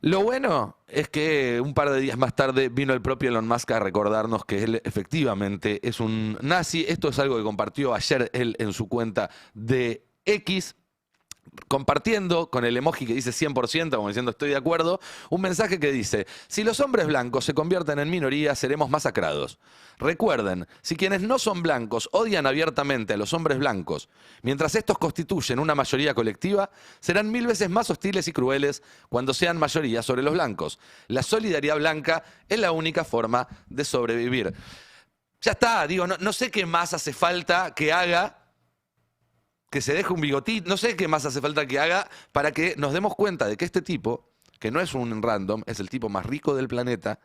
Lo bueno es que un par de días más tarde vino el propio Elon Musk a recordarnos que él efectivamente es un nazi. Esto es algo que compartió ayer él en su cuenta de X, compartiendo con el emoji que dice 100%, como diciendo estoy de acuerdo, un mensaje que dice: si los hombres blancos se convierten en minoría, seremos masacrados. Recuerden, si quienes no son blancos odian abiertamente a los hombres blancos, mientras estos constituyen una mayoría colectiva, serán 1000 veces más hostiles y crueles cuando sean mayoría sobre los blancos. La solidaridad blanca es la única forma de sobrevivir. Ya está, digo, no sé qué más hace falta que haga, que se deje un bigotito, no sé qué más hace falta que haga para que nos demos cuenta de que este tipo, que no es un random, es el tipo más rico del planeta,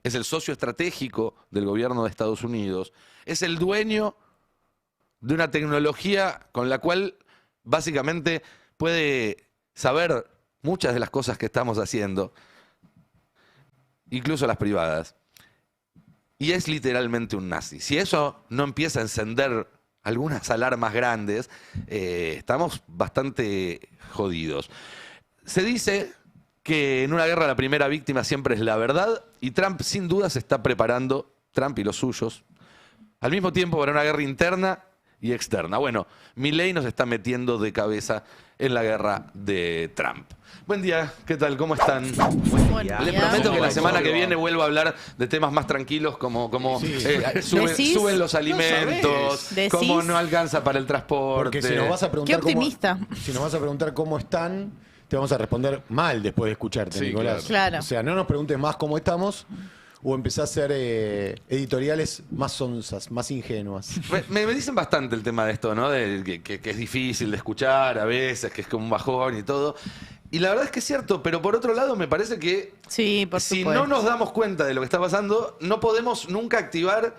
es el socio estratégico del gobierno de Estados Unidos, es el dueño de una tecnología con la cual básicamente puede saber muchas de las cosas que estamos haciendo, incluso las privadas. Y es literalmente un nazi. Si eso no empieza a encender algunas alarmas grandes, estamos bastante jodidos. Se dice que en una guerra la primera víctima siempre es la verdad, y Trump sin duda se está preparando, Trump y los suyos, al mismo tiempo para una guerra interna y externa. Bueno, Milei nos está metiendo de cabeza en la guerra de Trump. Buen día, ¿qué tal? ¿Cómo están? Les prometo que la semana que viene vuelvo a hablar de temas más tranquilos como suben los alimentos, ¿Decís? cómo no alcanza para el transporte. Porque si nos vas a preguntar Qué optimista. si nos vas a preguntar cómo están, te vamos a responder mal después de escucharte, Sí, Nicolás. claro. O sea, no nos preguntes más cómo estamos o empezás a hacer editoriales más sonzas, más ingenuas. Me dicen bastante el tema de esto, ¿no? Que es difícil de escuchar a veces, que es como un bajón y todo. Y la verdad es que es cierto, pero por otro lado me parece que Sí, por si supuesto. no nos damos cuenta de lo que está pasando, no podemos nunca activar.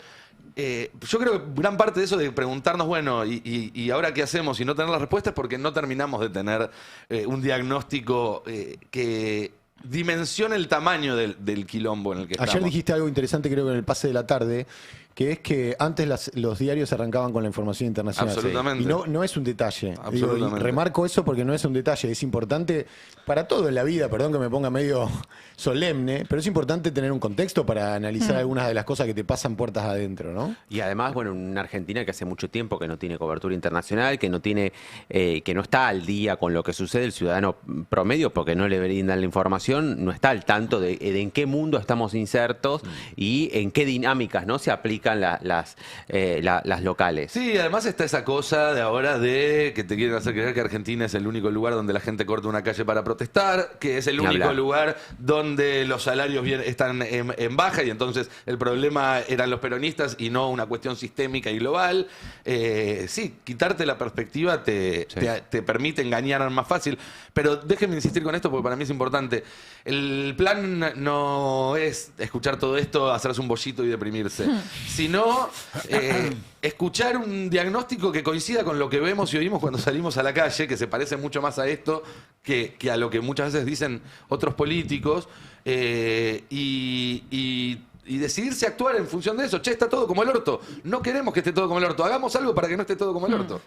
Yo creo que gran parte de eso de preguntarnos, bueno, ¿y ahora qué hacemos? Y no tener las respuestas, porque no terminamos de tener un diagnóstico que dimensione el tamaño del quilombo en el que Ayer estamos. dijiste algo interesante, creo que en el pase de la tarde, que es que antes los diarios arrancaban con la información internacional. Absolutamente. Y no es un detalle. Absolutamente. Y remarco eso porque no es un detalle, es importante para todo en la vida, perdón que me ponga medio solemne, pero es importante tener un contexto para analizar algunas de las cosas que te pasan puertas adentro, ¿no? Y además, bueno, una Argentina que hace mucho tiempo que no tiene cobertura internacional, que no tiene, que no está al día con lo que sucede, el ciudadano promedio, porque no le brindan la información, no está al tanto de en qué mundo estamos insertos y en qué dinámicas no se aplican las locales. Sí, además está esa cosa de ahora de que te quieren hacer creer que Argentina es el único lugar donde la gente corta una calle para protestar, que es el Ni único hablar. lugar donde los salarios están en baja, y entonces el problema eran los peronistas y no una cuestión sistémica y global. Sí, quitarte la perspectiva te permite engañar más fácil, pero déjenme insistir con esto porque para mí es importante. El plan no es escuchar todo esto, hacerse un bollito y deprimirse, sino escuchar un diagnóstico que coincida con lo que vemos y oímos cuando salimos a la calle, que se parece mucho más a esto que a lo que muchas veces dicen otros políticos, y decidirse a actuar en función de eso. Che, está todo como el orto. No queremos que esté todo como el orto. Hagamos algo para que no esté todo como el orto.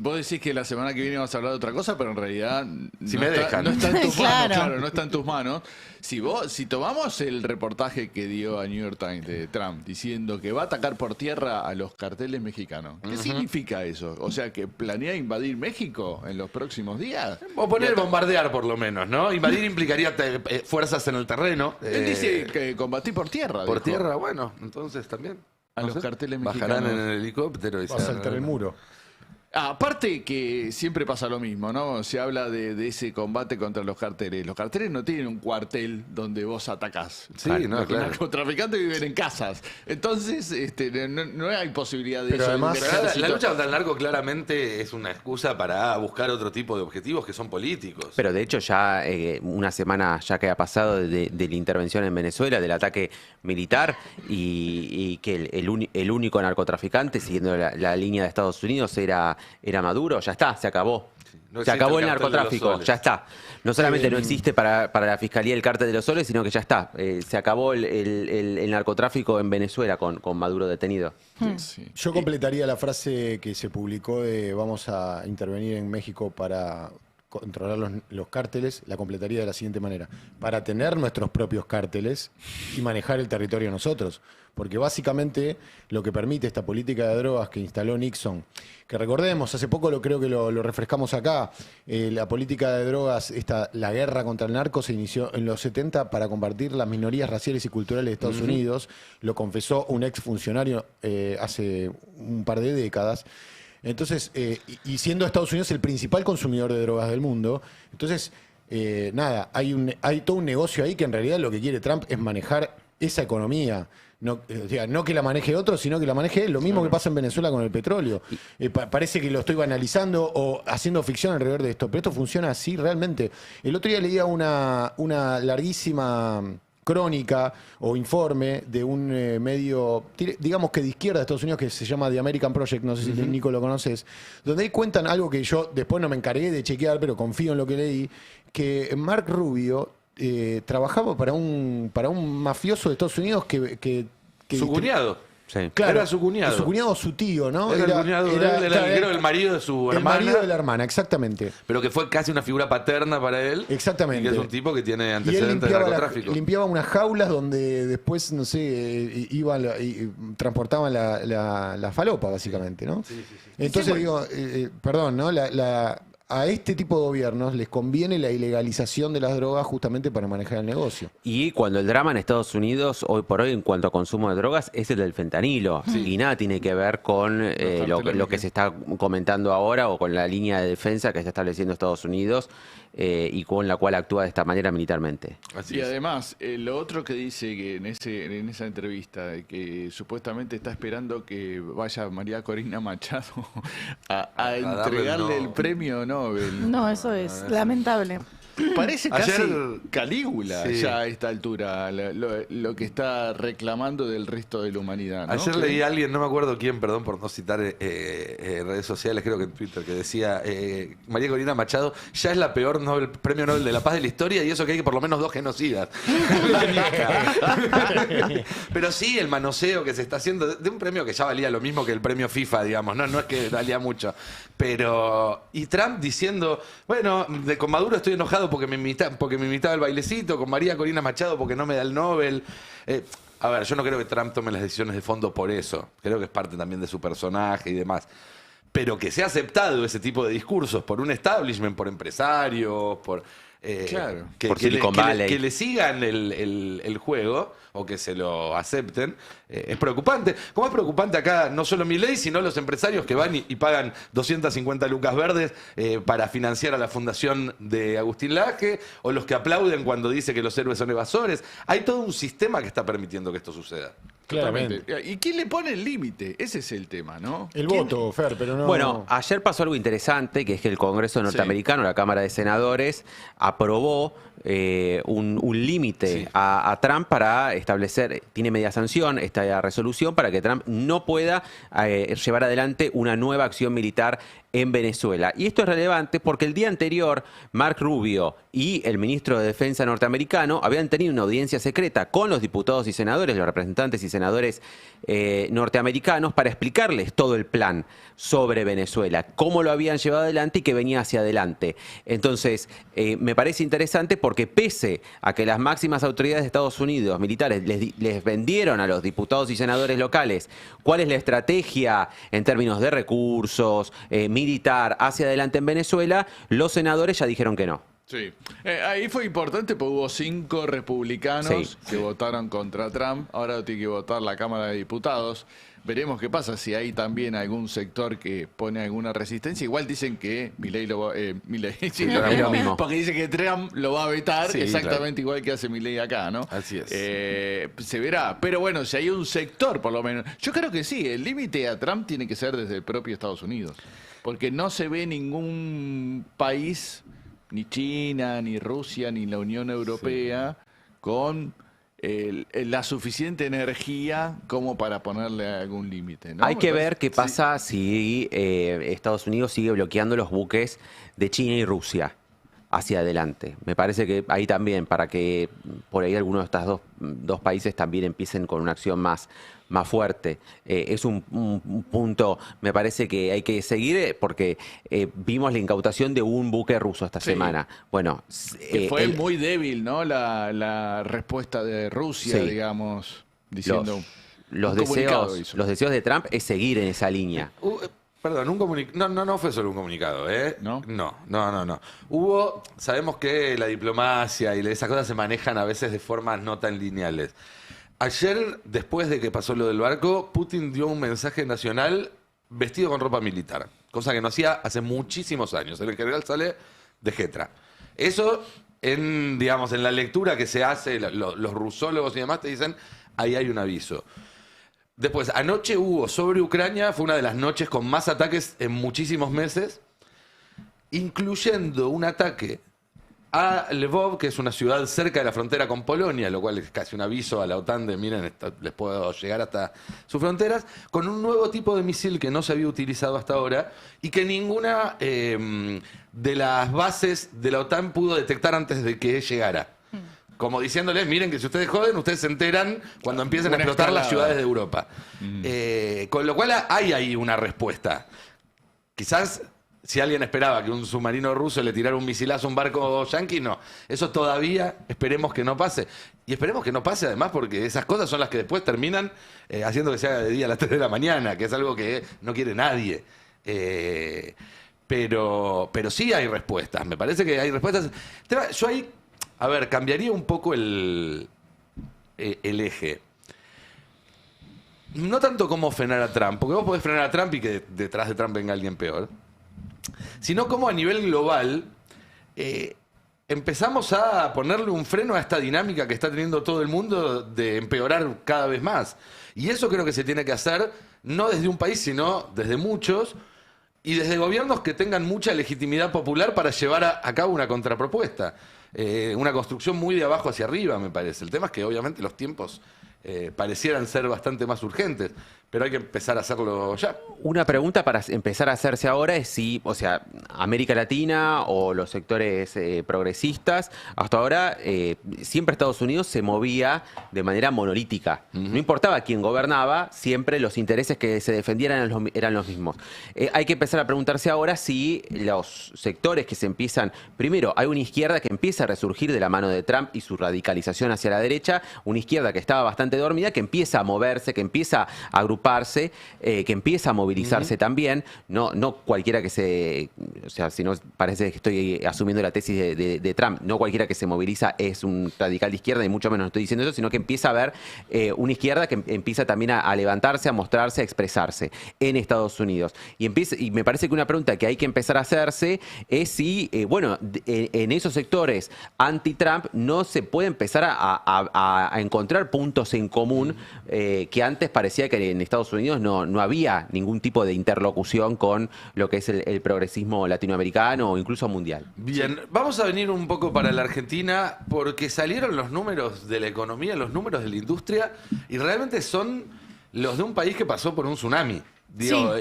Vos decís que la semana que viene vas a hablar de otra cosa, pero en realidad Si me dejan. no está en tus Claro. manos, claro, no está en tus manos. Si tomamos el reportaje que dio a New York Times de Trump diciendo que va a atacar por tierra a los carteles mexicanos, ¿qué significa eso? O sea, que planea invadir México en los próximos días. O poner bombardear por lo menos, ¿no? Invadir implicaría fuerzas en el terreno. Él dice que combatí por tierra. Por dijo. tierra, bueno, entonces también. A los carteles bajarán mexicanos. en el helicóptero y Va a saltar el muro. Aparte que siempre pasa lo mismo, ¿no? Se habla de ese combate contra los carteles. Los carteles no tienen un cuartel donde vos atacás. Sí, no, Los claro. narcotraficantes viven en casas. Entonces, no hay posibilidad de Pero eso. además- de un Pero la ejército. lucha contra el narco claramente es una excusa para buscar otro tipo de objetivos que son políticos. Pero de hecho ya una semana ya que ha pasado de la intervención en Venezuela, del ataque militar, y que el único narcotraficante, siguiendo la línea de Estados Unidos, era Maduro. Ya está, se acabó. No Se existe acabó el el cártel de los narcotráfico, soles. ya está. No solamente no existe para la Fiscalía el cártel de los soles, sino que ya está. Se acabó el narcotráfico en Venezuela con Maduro detenido. Sí. Yo completaría la frase que se publicó de vamos a intervenir en México para controlar los cárteles, la completaría de la siguiente manera: para tener nuestros propios cárteles y manejar el territorio nosotros. Porque básicamente lo que permite esta política de drogas que instaló Nixon, que recordemos, hace poco creo que lo refrescamos acá, la política de drogas, la guerra contra el narco se inició en los 70 para combatir las minorías raciales y culturales de Estados Unidos, lo confesó un ex funcionario hace un par de décadas. Entonces, y siendo Estados Unidos el principal consumidor de drogas del mundo, entonces, hay todo un negocio ahí que en realidad lo que quiere Trump es manejar esa economía. No, no que la maneje otro, sino que la maneje él. Lo mismo que pasa en Venezuela con el petróleo. Parece que lo estoy banalizando o haciendo ficción alrededor de esto, pero esto funciona así realmente. El otro día leía una larguísima crónica o informe de un medio, digamos que de izquierda de Estados Unidos, que se llama The American Project, no sé si Nico lo conoces, donde ahí cuentan algo que yo después no me encargué de chequear, pero confío en lo que leí, que Mark Rubio trabajaba para un mafioso de Estados Unidos que Su cuñado. Sí. claro, Era su cuñado. Su cuñado o su tío, ¿no? Era el cuñado de él, era el marido de su hermana. El marido de la hermana, exactamente. Pero que fue casi una figura paterna para él. Exactamente. Y que es un tipo que tiene Y él antecedentes de narcotráfico. limpiaba unas jaulas donde después, no sé, transportaban la falopa, básicamente, ¿no? Sí. Entonces digo, perdón, ¿no? A este tipo de gobiernos les conviene la ilegalización de las drogas justamente para manejar el negocio. Y cuando el drama en Estados Unidos, hoy por hoy, en cuanto a consumo de drogas, es el del fentanilo. Y nada tiene que ver con lo que se está comentando ahora o con la línea de defensa que está estableciendo Estados Unidos y con la cual actúa de esta manera militarmente. Y además, lo otro que dice que en esa entrevista, que supuestamente está esperando que vaya María Corina Machado a entregarle el premio Nobel. No, eso es lamentable. Parece casi Ayer- Calígula Sí. ya a esta altura, lo que está reclamando del resto de la humanidad, ¿no? Ayer leí a alguien, no me acuerdo quién, perdón por no citar redes sociales, creo que en Twitter, que decía María Corina Machado ya es la peor premio Nobel de la Paz de la historia, y eso que hay por lo menos 2 genocidas. Pero sí, el manoseo que se está haciendo de un premio que ya valía lo mismo que el premio FIFA, digamos, no es que valía mucho. Pero, y Trump diciendo, bueno, con Maduro estoy enojado porque me invitaba al bailecito, con María Corina Machado porque no me da el Nobel. A ver, yo no creo que Trump tome las decisiones de fondo por eso. Creo que es parte también de su personaje y demás. Pero que sea aceptado ese tipo de discursos por un establishment, por empresarios, por... Claro. Por Silicon Valley. Que le sigan el juego o que se lo acepten, es preocupante. Como es preocupante acá no solo Milei, sino los empresarios que van y pagan 250 lucas verdes para financiar a la fundación de Agustín Laje, o los que aplauden cuando dice que los héroes son evasores. Hay todo un sistema que está permitiendo que esto suceda. Claramente. ¿Y quién le pone el límite? Ese es el tema, ¿no? El ¿Quién? voto, Fer, pero no... Bueno, ayer pasó algo interesante, que es que el Congreso norteamericano, la Cámara de Senadores, aprobó un límite a Trump para establecer, tiene media sanción esta resolución para que Trump no pueda llevar adelante una nueva acción militar en Venezuela. Y esto es relevante porque el día anterior Mark Rubio y el ministro de Defensa norteamericano habían tenido una audiencia secreta con los diputados y senadores, los representantes y senadores norteamericanos, para explicarles todo el plan sobre Venezuela, cómo lo habían llevado adelante y que venía hacia adelante. Entonces, me parece interesante porque pese a que las máximas autoridades de Estados Unidos, militares, les vendieron a los diputados y senadores locales cuál es la estrategia en términos de recursos, militar hacia adelante en Venezuela, los senadores ya dijeron que no. Sí. Ahí fue importante porque hubo 5 republicanos Sí. que votaron contra Trump. Ahora tiene que votar la Cámara de Diputados. Veremos qué pasa, si hay también algún sector que pone alguna resistencia. Igual dicen que Milei lo va sí, lo mismo. porque dice que Trump lo va a vetar Sí, exactamente igual que hace Milei acá, ¿no? Así es. Se verá. Pero bueno, si hay un sector, por lo menos. Yo creo que sí, el límite a Trump tiene que ser desde el propio Estados Unidos. Porque no se ve ningún país, ni China, ni Rusia, ni la Unión Europea, con la suficiente energía como para ponerle algún límite, ¿no? Hay que Me ver parece- qué pasa si Estados Unidos sigue bloqueando los buques de China y Rusia. hacia adelante. Me parece que ahí también, para que por ahí algunos de estos dos países también empiecen con una acción más fuerte. Es un punto, me parece que hay que seguir, porque vimos la incautación de un buque ruso esta semana. Bueno, que fue muy débil, ¿no? La respuesta de Rusia, sí, digamos, diciendo... Los deseos de Trump es seguir en esa línea. Perdón, un comunicado. No fue solo un comunicado, ¿eh? ¿No? No. Sabemos que la diplomacia y esas cosas se manejan a veces de formas no tan lineales. Ayer, después de que pasó lo del barco, Putin dio un mensaje nacional vestido con ropa militar, cosa que no hacía hace muchísimos años. El general sale de Jetra. Eso, digamos, en la lectura que se hace, los rusólogos y demás te dicen, ahí hay un aviso. Después, anoche hubo sobre Ucrania, fue una de las noches con más ataques en muchísimos meses, incluyendo un ataque a Lvov, que es una ciudad cerca de la frontera con Polonia, lo cual es casi un aviso a la OTAN de, miren, les puedo llegar hasta sus fronteras, con un nuevo tipo de misil que no se había utilizado hasta ahora y que ninguna de las bases de la OTAN pudo detectar antes de que llegara. Como diciéndoles, miren que si ustedes joden, ustedes se enteran cuando empiecen a explotar las ciudades de Europa. Con lo cual hay ahí una respuesta. Quizás si alguien esperaba que un submarino ruso le tirara un misilazo a un barco yanqui, no. Eso todavía esperemos que no pase. Y esperemos que no pase además porque esas cosas son las que después terminan haciendo que se haga de día a las 3 de la mañana, que es algo que no quiere nadie. Pero sí hay respuestas. Me parece que hay respuestas. Yo ahí... A ver, cambiaría un poco el eje. No tanto como frenar a Trump, porque vos podés frenar a Trump y que detrás de Trump venga alguien peor, sino como a nivel global empezamos a ponerle un freno a esta dinámica que está teniendo todo el mundo de empeorar cada vez más. Y eso creo que se tiene que hacer no desde un país, sino desde muchos, y desde gobiernos que tengan mucha legitimidad popular para llevar a cabo una contrapropuesta. Una construcción muy de abajo hacia arriba, me parece. El tema es que obviamente los tiempos parecieran ser bastante más urgentes, pero hay que empezar a hacerlo ya. Una pregunta para empezar a hacerse ahora es si, o sea, América Latina o los sectores progresistas, hasta ahora siempre Estados Unidos se movía de manera monolítica. No importaba quién gobernaba, siempre los intereses que se defendieran eran los mismos. Hay que empezar a preguntarse ahora si los sectores que se empiezan... Primero, hay una izquierda que empieza a resurgir de la mano de Trump y su radicalización hacia la derecha, una izquierda que estaba bastante dormida, que empieza a moverse, que empieza a agruparse, que empieza a movilizarse también. No cualquiera que se... O sea, si no parece que estoy asumiendo la tesis de Trump, no cualquiera que se moviliza es un radical de izquierda, y mucho menos estoy diciendo eso, sino que empieza a haber una izquierda que empieza también a levantarse, a mostrarse, a expresarse en Estados Unidos. Y me parece que una pregunta que hay que empezar a hacerse es si, en esos sectores anti-Trump no se puede empezar a encontrar puntos en común que antes parecía que en Estados Unidos no había ningún tipo de interlocución con lo que es el progresismo latinoamericano o incluso mundial. Bien, vamos a venir un poco para la Argentina porque salieron los números de la economía, los números de la industria, y realmente son los de un país que pasó por un tsunami. Digo,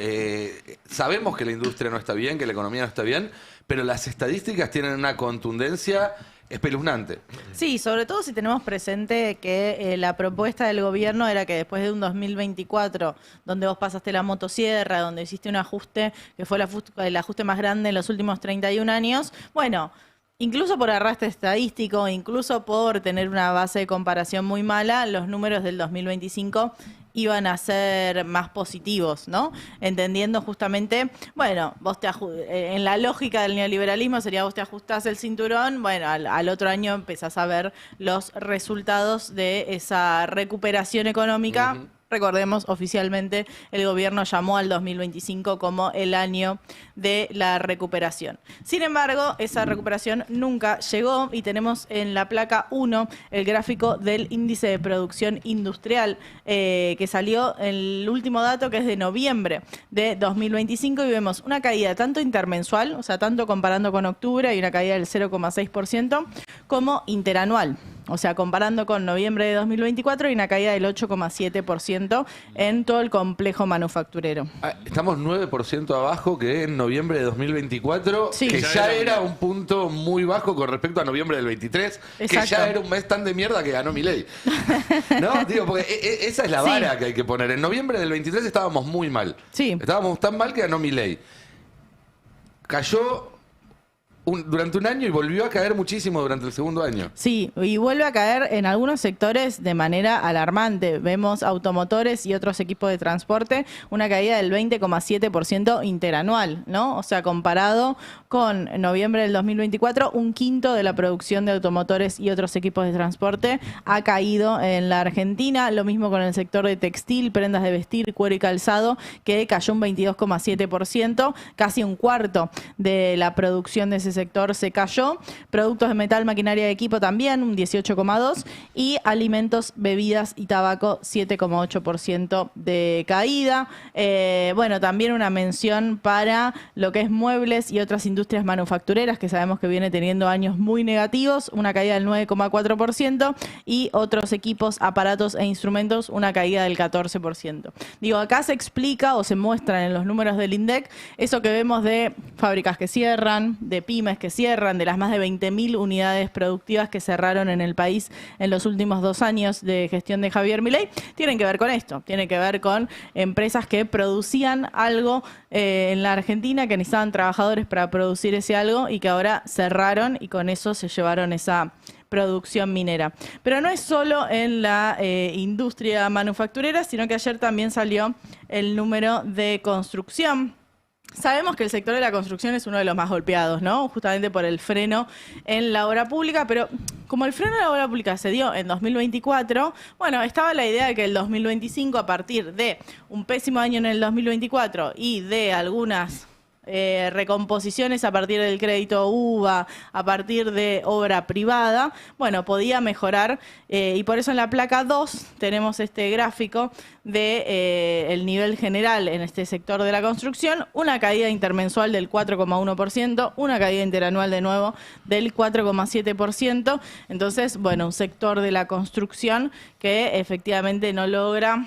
sabemos que la industria no está bien, que la economía no está bien, pero las estadísticas tienen una contundencia espeluznante. Sí, sobre todo si tenemos presente que la propuesta del gobierno era que después de un 2024, donde vos pasaste la motosierra, donde hiciste un ajuste, que fue el ajuste más grande en los últimos 31 años, bueno, incluso por arrastre estadístico, incluso por tener una base de comparación muy mala, los números del 2025 iban a ser más positivos, ¿no? Entendiendo justamente, bueno, vos en la lógica del neoliberalismo sería vos te ajustás el cinturón, bueno, al otro año empezás a ver los resultados de esa recuperación económica. Recordemos, oficialmente el gobierno llamó al 2025 como el año de la recuperación. Sin embargo, esa recuperación nunca llegó y tenemos en la placa 1 el gráfico del índice de producción industrial que salió el último dato, que es de noviembre de 2025, y vemos una caída tanto intermensual, o sea, tanto comparando con octubre, hay una caída del 0,6%, como interanual. O sea, comparando con noviembre de 2024 hay una caída del 8,7% en todo el complejo manufacturero. Estamos 9% abajo que en noviembre de 2024, Sí. que ya era un punto muy bajo con respecto a noviembre del 23, que Exacto. ya era un mes tan de mierda que ganó Milei. ¿No? Digo, porque esa es la Sí. vara que hay que poner. En noviembre del 23 estábamos muy mal. Sí. Estábamos tan mal que ganó Milei. Cayó durante un año y volvió a caer muchísimo durante el segundo año. Sí, y vuelve a caer en algunos sectores de manera alarmante. Vemos automotores y otros equipos de transporte, una caída del 20,7% interanual, ¿no? O sea, comparado con noviembre del 2024, un quinto de la producción de automotores y otros equipos de transporte ha caído en la Argentina. Lo mismo con el sector de textil, prendas de vestir, cuero y calzado, que cayó un 22,7%, casi un cuarto de la producción de ese sector se cayó. Productos de metal, maquinaria y equipo también, un 18,2%. Y alimentos, bebidas y tabaco, 7,8% de caída. Bueno, también una mención para lo que es muebles y otras industrias manufactureras, que sabemos que viene teniendo años muy negativos, una caída del 9,4%. Y otros equipos, aparatos e instrumentos, una caída del 14%. Digo, acá se explica o se muestran en los números del INDEC eso que vemos de fábricas que cierran, de pymes que cierran, de las más de 20.000 unidades productivas que cerraron en el país en los últimos 2 años de gestión de Javier Milei, tienen que ver con esto, tiene que ver con empresas que producían algo en la Argentina, que necesitaban trabajadores para producir ese algo y que ahora cerraron y con eso se llevaron esa producción minera. Pero no es solo en la industria manufacturera, sino que ayer también salió el número de construcción. Sabemos que el sector de la construcción es uno de los más golpeados, ¿no? Justamente por el freno en la obra pública, pero como el freno en la obra pública se dio en 2024, bueno, estaba la idea de que el 2025, a partir de un pésimo año en el 2024 y de algunas recomposiciones a partir del crédito UVA, a partir de obra privada, bueno, podía mejorar y por eso en la placa 2 tenemos este gráfico de el nivel general en este sector de la construcción, una caída intermensual del 4,1%, una caída interanual de nuevo del 4,7%, entonces, bueno, un sector de la construcción que efectivamente no logra...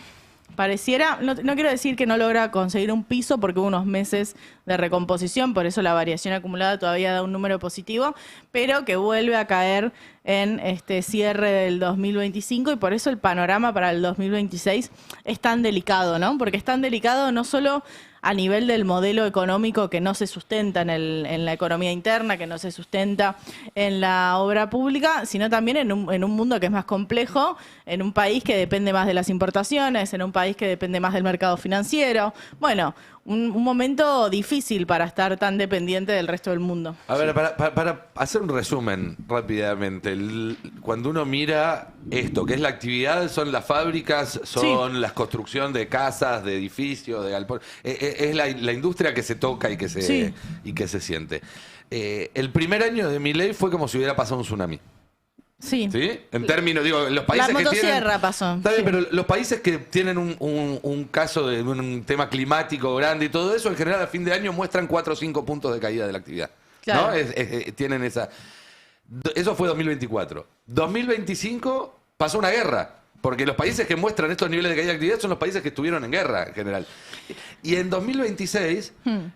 Pareciera, no quiero decir que no logra conseguir un piso porque hubo unos meses de recomposición, por eso la variación acumulada todavía da un número positivo, pero que vuelve a caer en este cierre del 2025 y por eso el panorama para el 2026 es tan delicado, ¿no? Porque es tan delicado no solo a nivel del modelo económico que no se sustenta en la economía interna, que no se sustenta en la obra pública, sino también en un mundo que es más complejo, en un país que depende más de las importaciones, en un país que depende más del mercado financiero. Bueno, un momento difícil para estar tan dependiente del resto del mundo. A ver, para hacer un resumen rápidamente, cuando uno mira esto, que es la actividad, son las fábricas, son la construcción de casas, de edificios, de galpones, es la industria que se toca y que se siente. El primer año de Milei fue como si hubiera pasado un tsunami. Sí. ¿Sí? En términos, digo, los países La que tienen... motosierra pasó. Está bien, Sí. pero los países que tienen un caso de un tema climático grande y todo eso, en general a fin de año muestran 4 o 5 puntos de caída de la actividad. Claro. ¿No? Tienen esa... Eso fue 2024. 2025 pasó una guerra. Porque los países que muestran estos niveles de caída de actividad son los países que estuvieron en guerra en general. Y en 2026,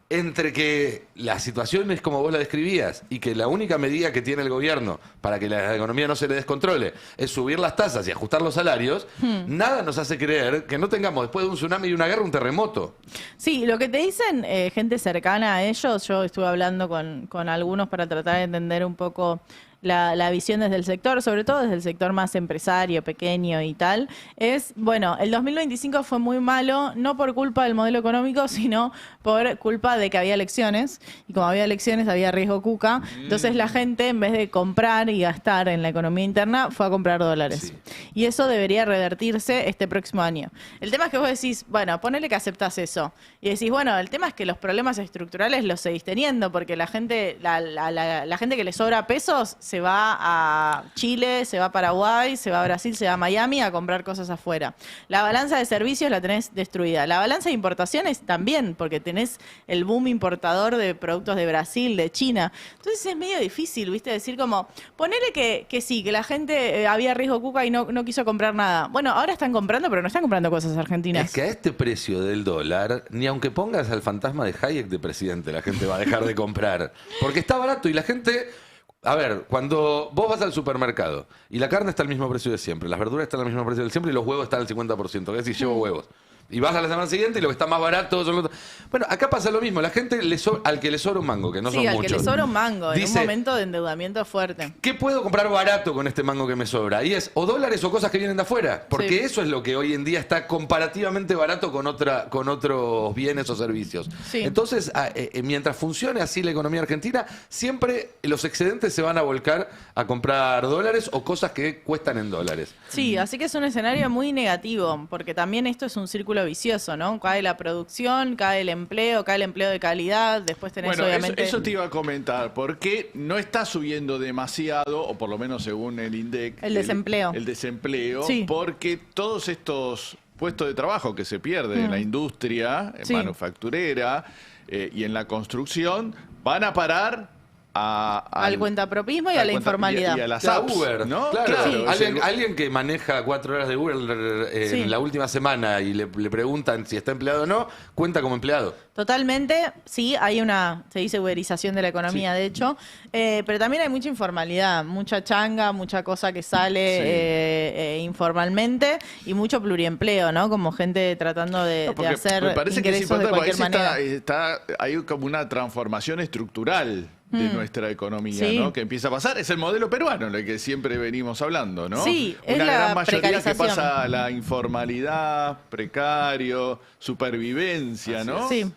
entre que la situación es como vos la describías y que la única medida que tiene el gobierno para que la economía no se le descontrole es subir las tasas y ajustar los salarios, nada nos hace creer que no tengamos después de un tsunami y una guerra un terremoto. Sí, lo que te dicen gente cercana a ellos, yo estuve hablando con algunos para tratar de entender un poco la visión desde el sector, sobre todo desde el sector más empresario, pequeño y tal, es, bueno, el 2025 fue muy malo, no por culpa del modelo económico, sino por culpa de que había elecciones, y como había elecciones había riesgo cuca, entonces la gente en vez de comprar y gastar en la economía interna, fue a comprar dólares. Sí. y eso debería revertirse este próximo año. El tema es que vos decís, bueno, ponele que aceptás eso. Y decís, bueno, el tema es que los problemas estructurales los seguís teniendo, porque la gente, la gente que le sobra pesos se va a Chile, se va a Paraguay, se va a Brasil, se va a Miami a comprar cosas afuera. La balanza de servicios la tenés destruida. La balanza de importaciones también, porque tenés el boom importador de productos de Brasil, de China. Entonces es medio difícil, ¿viste? Decir como, ponele que sí, que la gente había riesgo cuca y no quiso comprar nada. Bueno, ahora están comprando, pero no están comprando cosas argentinas. Es que a este precio del dólar, ni aunque pongas al fantasma de Hayek de presidente, la gente va a dejar de comprar. Porque está barato y la gente... A ver, cuando vos vas al supermercado y la carne está al mismo precio de siempre, las verduras están al mismo precio de siempre y los huevos están al 50%, que es decir, llevo huevos. Y vas a la semana siguiente y lo que está más barato son los... Bueno, acá pasa lo mismo. La gente al que le sobra un mango, que no son Sí, al muchos. que le sobra un mango, en un dice, momento de endeudamiento fuerte. ¿qué puedo comprar barato con este mango que me sobra? Y es o dólares o cosas que vienen de afuera. Porque Sí. eso es lo que hoy en día está comparativamente barato con otros bienes o servicios. Sí. Entonces, mientras funcione así la economía argentina, siempre los excedentes se van a volcar a comprar dólares o cosas que cuestan en dólares. Sí, así que es un escenario muy negativo, porque también esto es un círculo vicioso, ¿no? Cae la producción, cae el empleo de calidad, después tenés Bueno, obviamente... eso te iba a comentar, porque no está subiendo demasiado, o por lo menos según el INDEC. El desempleo. El desempleo, Sí. porque todos estos puestos de trabajo que se pierden en la industria Sí. manufacturera y en la construcción van a parar al cuentapropismo y a la informalidad. Y a las La apps, Uber, ¿no? claro. Claro, Alguien que maneja 4 horas de Uber en Sí. la última semana y le preguntan si está empleado o no, cuenta como empleado. Totalmente, sí, hay se dice uberización de la economía, de hecho, pero también hay mucha informalidad, mucha changa, mucha cosa que sale informalmente y mucho pluriempleo, ¿no? Como gente tratando de porque hacer me parece que es ingresos de importante, cualquier porque manera. hay como una transformación estructural de nuestra economía, Sí. ¿no? Que empieza a pasar. Es el modelo peruano, el que siempre venimos hablando, ¿no? Sí, es una la gran mayoría que precarización. pasa a la informalidad, precario, supervivencia, ¿no? Sí.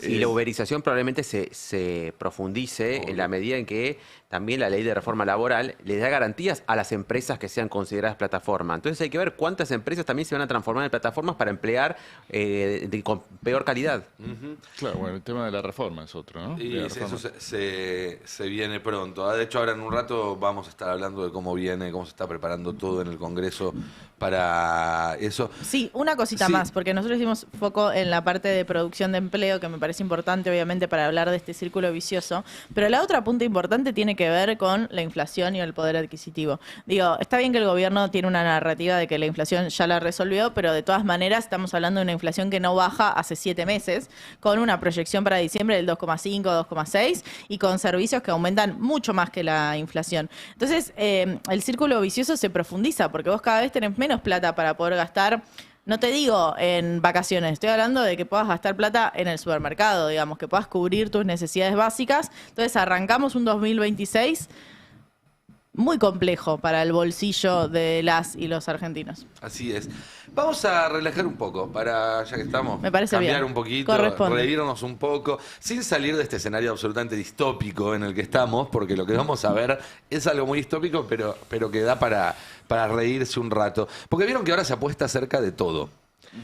Y la uberización probablemente se profundice en la medida en que también la ley de reforma laboral le da garantías a las empresas que sean consideradas plataforma. Entonces hay que ver cuántas empresas también se van a transformar en plataformas para emplear con peor calidad. Claro, bueno, el tema de la reforma es otro, ¿no? Y De la eso reforma. se viene pronto. De hecho, ahora en un rato vamos a estar hablando de cómo se está preparando todo en el Congreso para eso. Sí, una cosita Sí. más, porque nosotros hicimos foco en la parte de producción de empleo, que me parece importante, obviamente, para hablar de este círculo vicioso, pero la otra punta importante tiene que ver con la inflación y el poder adquisitivo. Digo, está bien que el gobierno tiene una narrativa de que la inflación ya la resolvió, pero de todas maneras estamos hablando de una inflación que no baja hace 7 meses, con una proyección para diciembre del 2,5, 2,6 y con servicios que aumentan mucho más que la inflación. Entonces, el círculo vicioso se profundiza, porque vos cada vez tenés menos plata para poder gastar. No te digo en vacaciones, estoy hablando de que puedas gastar plata en el supermercado, digamos, que puedas cubrir tus necesidades básicas. Entonces arrancamos un 2026 muy complejo para el bolsillo de las y los argentinos. Así es. Vamos a relajar un poco para, ya que estamos, Me parece cambiar bien. un poquito, Corresponde. reírnos un poco, sin salir de este escenario absolutamente distópico en el que estamos, porque lo que vamos a ver es algo muy distópico, pero que da para reírse un rato. Porque vieron que ahora se apuesta acerca de todo.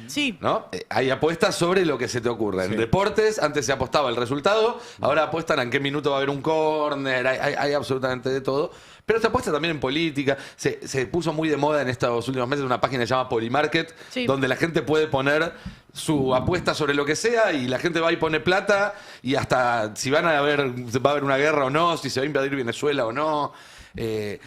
Sí. ¿No? Hay apuestas sobre lo que se te ocurra. En deportes, antes se apostaba el resultado, ahora apuestan a en qué minuto va a haber un córner, hay absolutamente de todo. Pero se apuesta también en política. Se puso muy de moda en estos últimos meses una página que se llama Polymarket, Sí. donde la gente puede poner su apuesta sobre lo que sea y la gente va y pone plata y hasta si va a haber una guerra o no, si se va a invadir Venezuela o no.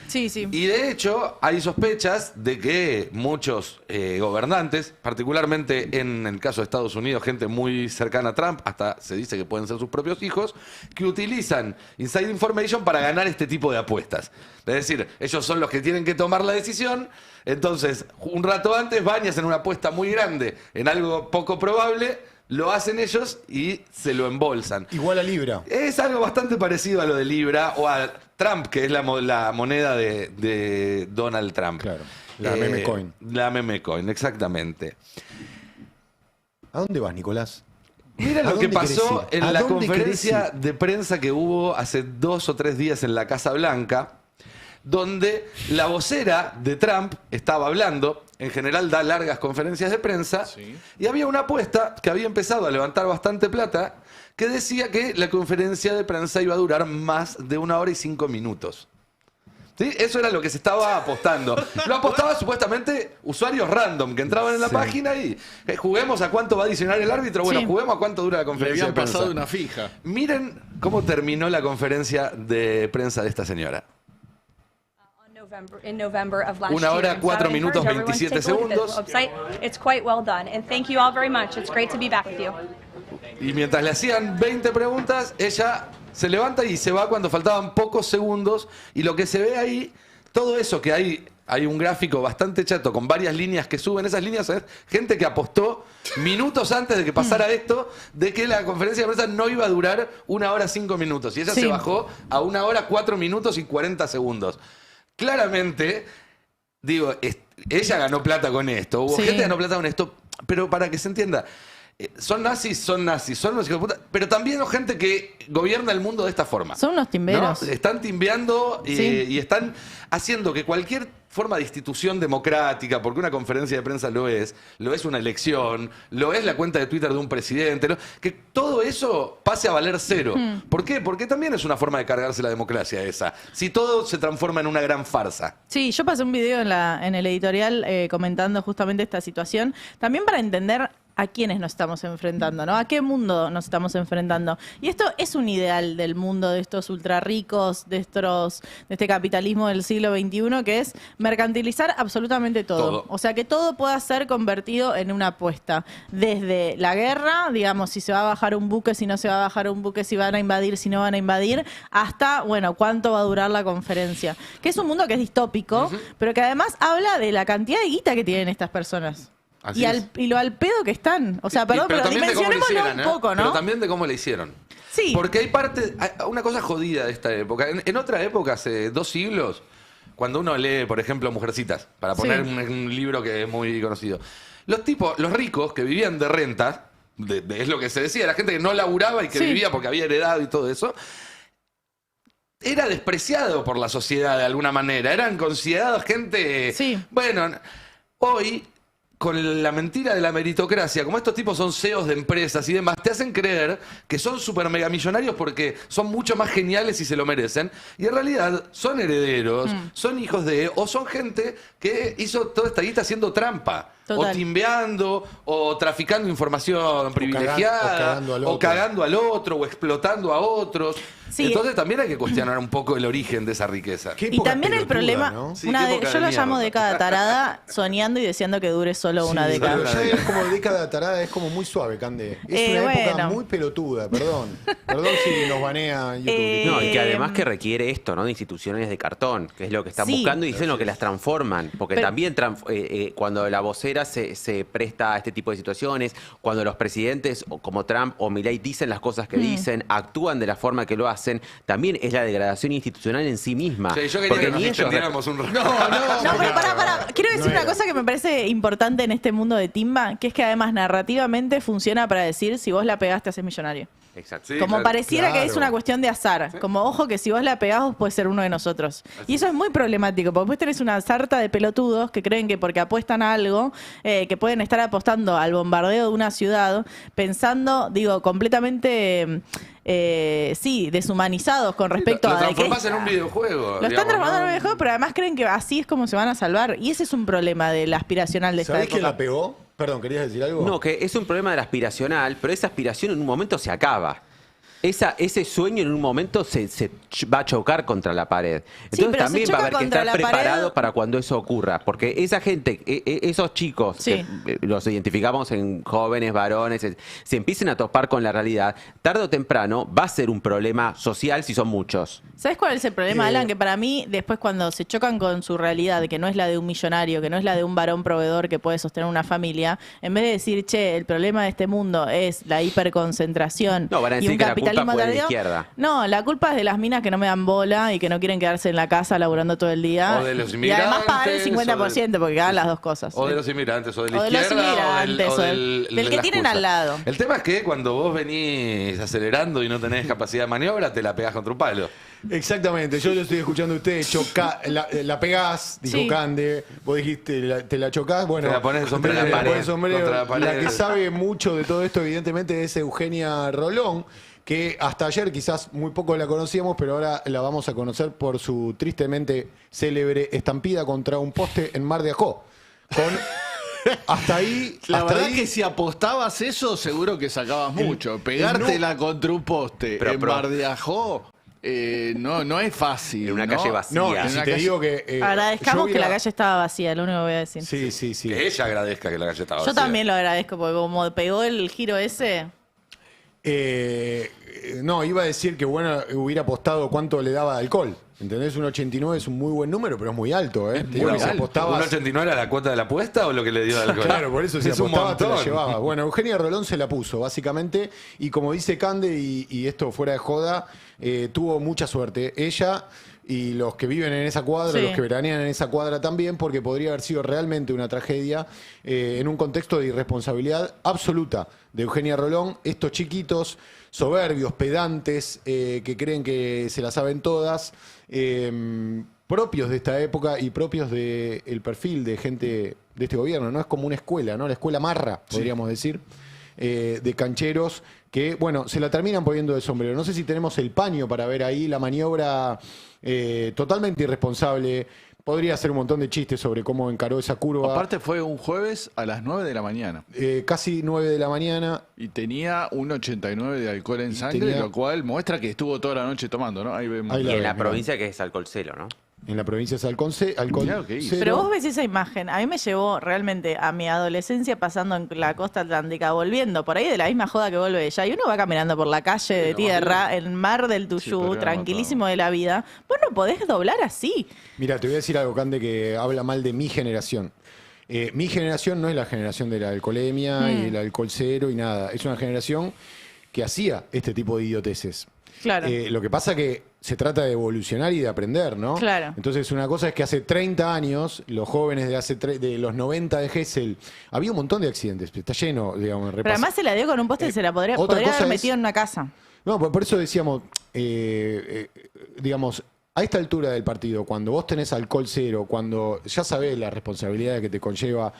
Sí, sí. Y de hecho hay sospechas de que muchos gobernantes, particularmente en el caso de Estados Unidos, gente muy cercana a Trump, hasta se dice que pueden ser sus propios hijos, que utilizan inside information para ganar este tipo de apuestas. Es decir, ellos son los que tienen que tomar la decisión, entonces un rato antes van y hacen una apuesta muy grande en algo poco probable, lo hacen ellos y se lo embolsan. Igual a Libra. Es algo bastante parecido a lo de Libra o a Trump, que es la moneda de Donald Trump. Claro, la meme coin. La meme coin, exactamente. ¿A dónde vas, Nicolás? Mira ¿A lo que dónde pasó querés ir? en ¿A la dónde conferencia querés de prensa que hubo hace 2 o 3 días en la Casa Blanca, donde la vocera de Trump estaba hablando. En general da largas conferencias de prensa. Sí. Y había una apuesta que había empezado a levantar bastante plata que decía que la conferencia de prensa iba a durar más de 1 hora y 5 minutos. ¿Sí? Eso era lo que se estaba apostando. Lo apostaba supuestamente usuarios random que entraban en la página y juguemos a cuánto va a adicionar el árbitro. Bueno, Sí. juguemos a cuánto dura la Le conferencia de habían prensa. pasado una fija. Miren cómo terminó la conferencia de prensa de esta señora. In November of last 1 hora, year. And so 4 I minutos, encourage everyone to 27 take a look at this segundos. website. It's quite well done. And thank you all very much. It's great to be back with you. Y mientras le hacían 20 preguntas, ella se levanta y se va cuando faltaban pocos segundos. Y lo que se ve ahí, todo eso que hay un gráfico bastante chato con varias líneas que suben. Esas líneas es gente que apostó minutos antes de que pasara esto, de que la conferencia de prensa no iba a durar 1 hora 5 minutos. Y ella Sí. se bajó a 1 hora 4 minutos y 40 segundos. Claramente, digo, ella ganó plata con esto. Hubo Sí. gente que ganó plata con esto. Pero para que se entienda, son nazis, son unos hijos de puta, pero también hay gente que gobierna el mundo de esta forma. Son unos timberos. ¿No? Están timbeando Sí. y están haciendo que cualquier forma de institución democrática, porque una conferencia de prensa lo es una elección, lo es la cuenta de Twitter de un presidente, que todo eso pase a valer cero. ¿Por qué? Porque también es una forma de cargarse la democracia esa. Si todo se transforma en una gran farsa. Sí, yo pasé un video en el editorial comentando justamente esta situación, también para entender a quiénes nos estamos enfrentando, ¿no? ¿A qué mundo nos estamos enfrentando? Y esto es un ideal del mundo de estos ultra ricos, de este capitalismo del siglo XXI, que es mercantilizar absolutamente todo. Todo. O sea, que todo pueda ser convertido en una apuesta. Desde la guerra, digamos, si se va a bajar un buque, si no se va a bajar un buque, si van a invadir, si no van a invadir, hasta, bueno, cuánto va a durar la conferencia. Que es un mundo que es distópico, pero que además habla de la cantidad de guita que tienen estas personas. Así Y, es. y lo al pedo que están. O sea, perdón, pero también de cómo le dimensionémoslo hicieron, un poco, ¿no? Pero también de cómo le hicieron. Sí. Porque hay una cosa jodida de esta época. En otra época, hace 2 siglos, cuando uno lee, por ejemplo, Mujercitas, para poner Sí. un libro que es muy conocido, los ricos que vivían de renta, es lo que se decía, la gente que no laburaba y que Sí. vivía porque había heredado y todo eso, era despreciado por la sociedad de alguna manera. Eran considerados gente... Sí. Bueno, hoy, con la mentira de la meritocracia, como estos tipos son CEOs de empresas y demás, te hacen creer que son super mega millonarios porque son mucho más geniales y se lo merecen. Y en realidad son herederos, son hijos de... o son gente que hizo toda esta guita haciendo trampa. Total. O timbeando, o traficando información privilegiada, o cagando al otro. o explotando a otros. Sí. Entonces también hay que cuestionar un poco el origen de esa riqueza. Qué Y época también el pelotuda, problema, ¿no? Sí, una qué de- época yo de lo llamo mierda. década tarada, soñando y deseando que dure solo una Sí, década. pero ya es como década tarada, es como muy suave, Cande. Es una época bueno. muy pelotuda, perdón. Perdón si nos banea YouTube. No, y que Eh, además que requiere esto, ¿no? De instituciones de cartón, que es lo que están Sí. buscando y dicen lo que las transforman. Porque Pero- también cuando la vocera se presta a este tipo de situaciones, cuando los presidentes como Trump o Milei dicen las cosas que dicen, actúan de la forma que lo hacen, también es la degradación institucional en sí misma. Sí, yo quería Porque que nos ni ellos extendiéramos un rato. No, pero pará. Quiero decir una cosa que me parece importante en este mundo de timba, que es que además narrativamente funciona para decir si vos la pegaste haces millonario. Exacto. Sí, Como claro. pareciera que es Claro. una cuestión de azar. Como, ojo, que si vos la pegás, vos podés ser uno de nosotros. Y eso es muy problemático, porque después tenés una sarta de pelotudos que creen que porque apuestan a algo, que pueden estar apostando al bombardeo de una ciudad, pensando, digo, completamente, sí, deshumanizados con respecto Lo a... de que- transformás en un videojuego. Lo están digamos, transformando en ¿no? un videojuego, pero además creen que así es como se van a salvar. Y ese es un problema del aspiracional de esta ¿Sabés quién época. la pegó? Perdón, ¿querías decir algo? No, que es un problema del aspiracional, pero esa aspiración en un momento se acaba. Ese sueño en un momento se va a chocar contra la pared. Entonces pero se también va a choca haber que contra estar la pared. preparado para cuando eso ocurra. Porque esa gente, esos chicos, Sí. que los identificamos en jóvenes, varones, se empiecen a topar con la realidad, tarde o temprano va a ser un problema social si son muchos. ¿Sabes cuál es el problema, Alan? Que para mí, después cuando se chocan con su realidad, que no es la de un millonario, que no es la de un varón proveedor que puede sostener una familia, en vez de decir, che, el problema de este mundo es la hiperconcentración No, van a y decir un que la culpa capitalismo fue de la tardío. izquierda. No, la culpa es de las minas que no me dan bola y que no quieren quedarse en la casa laburando todo el día. O de los y además pagar el inmigrantes, 50% porque hagan las dos cosas. O de los inmigrantes, o de la O de los izquierda, inmigrantes, o o del del de que las tienen cursas. al lado. El tema es que cuando vos venís acelerando y no tenés capacidad de maniobra, te la pegás contra un palo. Exactamente, yo lo estoy escuchando a ustedes, la pegás, dijo Sí. Cande, vos dijiste, te la chocás, bueno, Te la pones de sombrero. te la pones de sombrero. Contra la pared. La que sabe mucho de todo esto, evidentemente, es Eugenia Rolón, que hasta ayer quizás muy poco la conocíamos, pero ahora la vamos a conocer por su tristemente célebre estampida contra un poste en Mar de Ajó. Hasta ahí... La hasta verdad ahí- que si apostabas eso, seguro que sacabas mucho. Pegártela contra un poste Pero, en Mar de Ajó, no es fácil. En una ¿no? calle vacía. No, En si una te calle- digo que... Agradezcamos yo que la hubiera- calle estaba vacía, lo único que voy a decir. Sí, sí, sí. Que ella agradezca que la calle estaba Yo vacía. también lo agradezco, porque como pegó el giro ese, No, iba a decir que bueno, hubiera apostado cuánto le daba de alcohol. ¿Entendés? Un 89 es un muy buen número, pero es muy alto, ¿eh? Te digo muy que si alto. apostabas- ¿Un 89 era la cuota de la apuesta o lo que le dio de alcohol? Claro, por eso si es un apostaba te la montón. llevaba. Bueno, Eugenia Rolón se la puso, básicamente, y como dice Cande, y esto fuera de joda, tuvo mucha suerte. Ella y los que viven en esa cuadra, Sí. los que veranean en esa cuadra también, porque podría haber sido realmente una tragedia en un contexto de irresponsabilidad absoluta de Eugenia Rolón. Estos chiquitos soberbios, pedantes, que creen que se la saben todas, propios de esta época y propios del perfil de gente de este gobierno, ¿no? Es como una escuela, ¿no? La escuela marra, podríamos decir, de cancheros que, bueno, se la terminan poniendo de sombrero. No sé si tenemos el paño para ver ahí la maniobra totalmente irresponsable. Podría hacer un montón de chistes sobre cómo encaró esa curva. Aparte fue un jueves a las 9 de la mañana. Casi 9 de la mañana. Y tenía un 89 de alcohol en sangre, tenía- lo cual muestra que estuvo toda la noche tomando, ¿no? Ahí vemos. Ahí Y en la mirá. provincia que es alcohol cero, ¿no? En la provincia de Salconce, Mirá lo que hizo. pero vos ves esa imagen. A mí me llevó realmente a mi adolescencia pasando en la costa atlántica, volviendo por ahí de la misma joda que vuelve ella. Y uno va caminando por la calle de tierra, el mar del Tuyú, pero tranquilísimo de la vida. Vos no podés doblar así. Mira, te voy a decir algo, Cande, que habla mal de mi generación. Mi generación no es la generación de la alcoholemia y el alcohol cero y nada. Es una generación que hacía este tipo de idioteces. Claro. Lo que pasa que se trata de evolucionar y de aprender, ¿no? Claro. Entonces, una cosa es que hace 30 años, los jóvenes de los 90 de Gesell, había un montón de accidentes. Está lleno, digamos, Pero además se la dio con un poste y se la otra podría cosa haber es- metido en una casa. No, por eso decíamos, digamos, a esta altura del partido, cuando vos tenés alcohol cero, cuando ya sabés la responsabilidad que te conlleva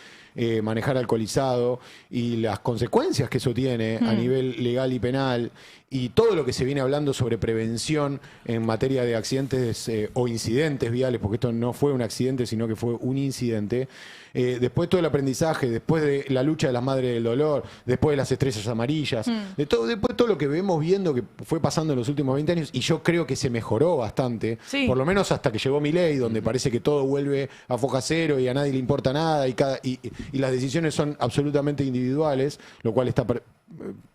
manejar alcoholizado y las consecuencias que eso tiene a nivel legal y penal, y todo lo que se viene hablando sobre prevención en materia de accidentes o incidentes viales, porque esto no fue un accidente, sino que fue un incidente. Después todo el aprendizaje, después de la lucha de las madres del dolor, después de las estrellas amarillas, después todo lo que vemos viendo que fue pasando en los últimos 20 años, y yo creo que se mejoró bastante, Sí. por lo menos hasta que llegó Milei, donde parece que todo vuelve a foja cero y a nadie le importa nada y las decisiones son absolutamente individuales, lo cual está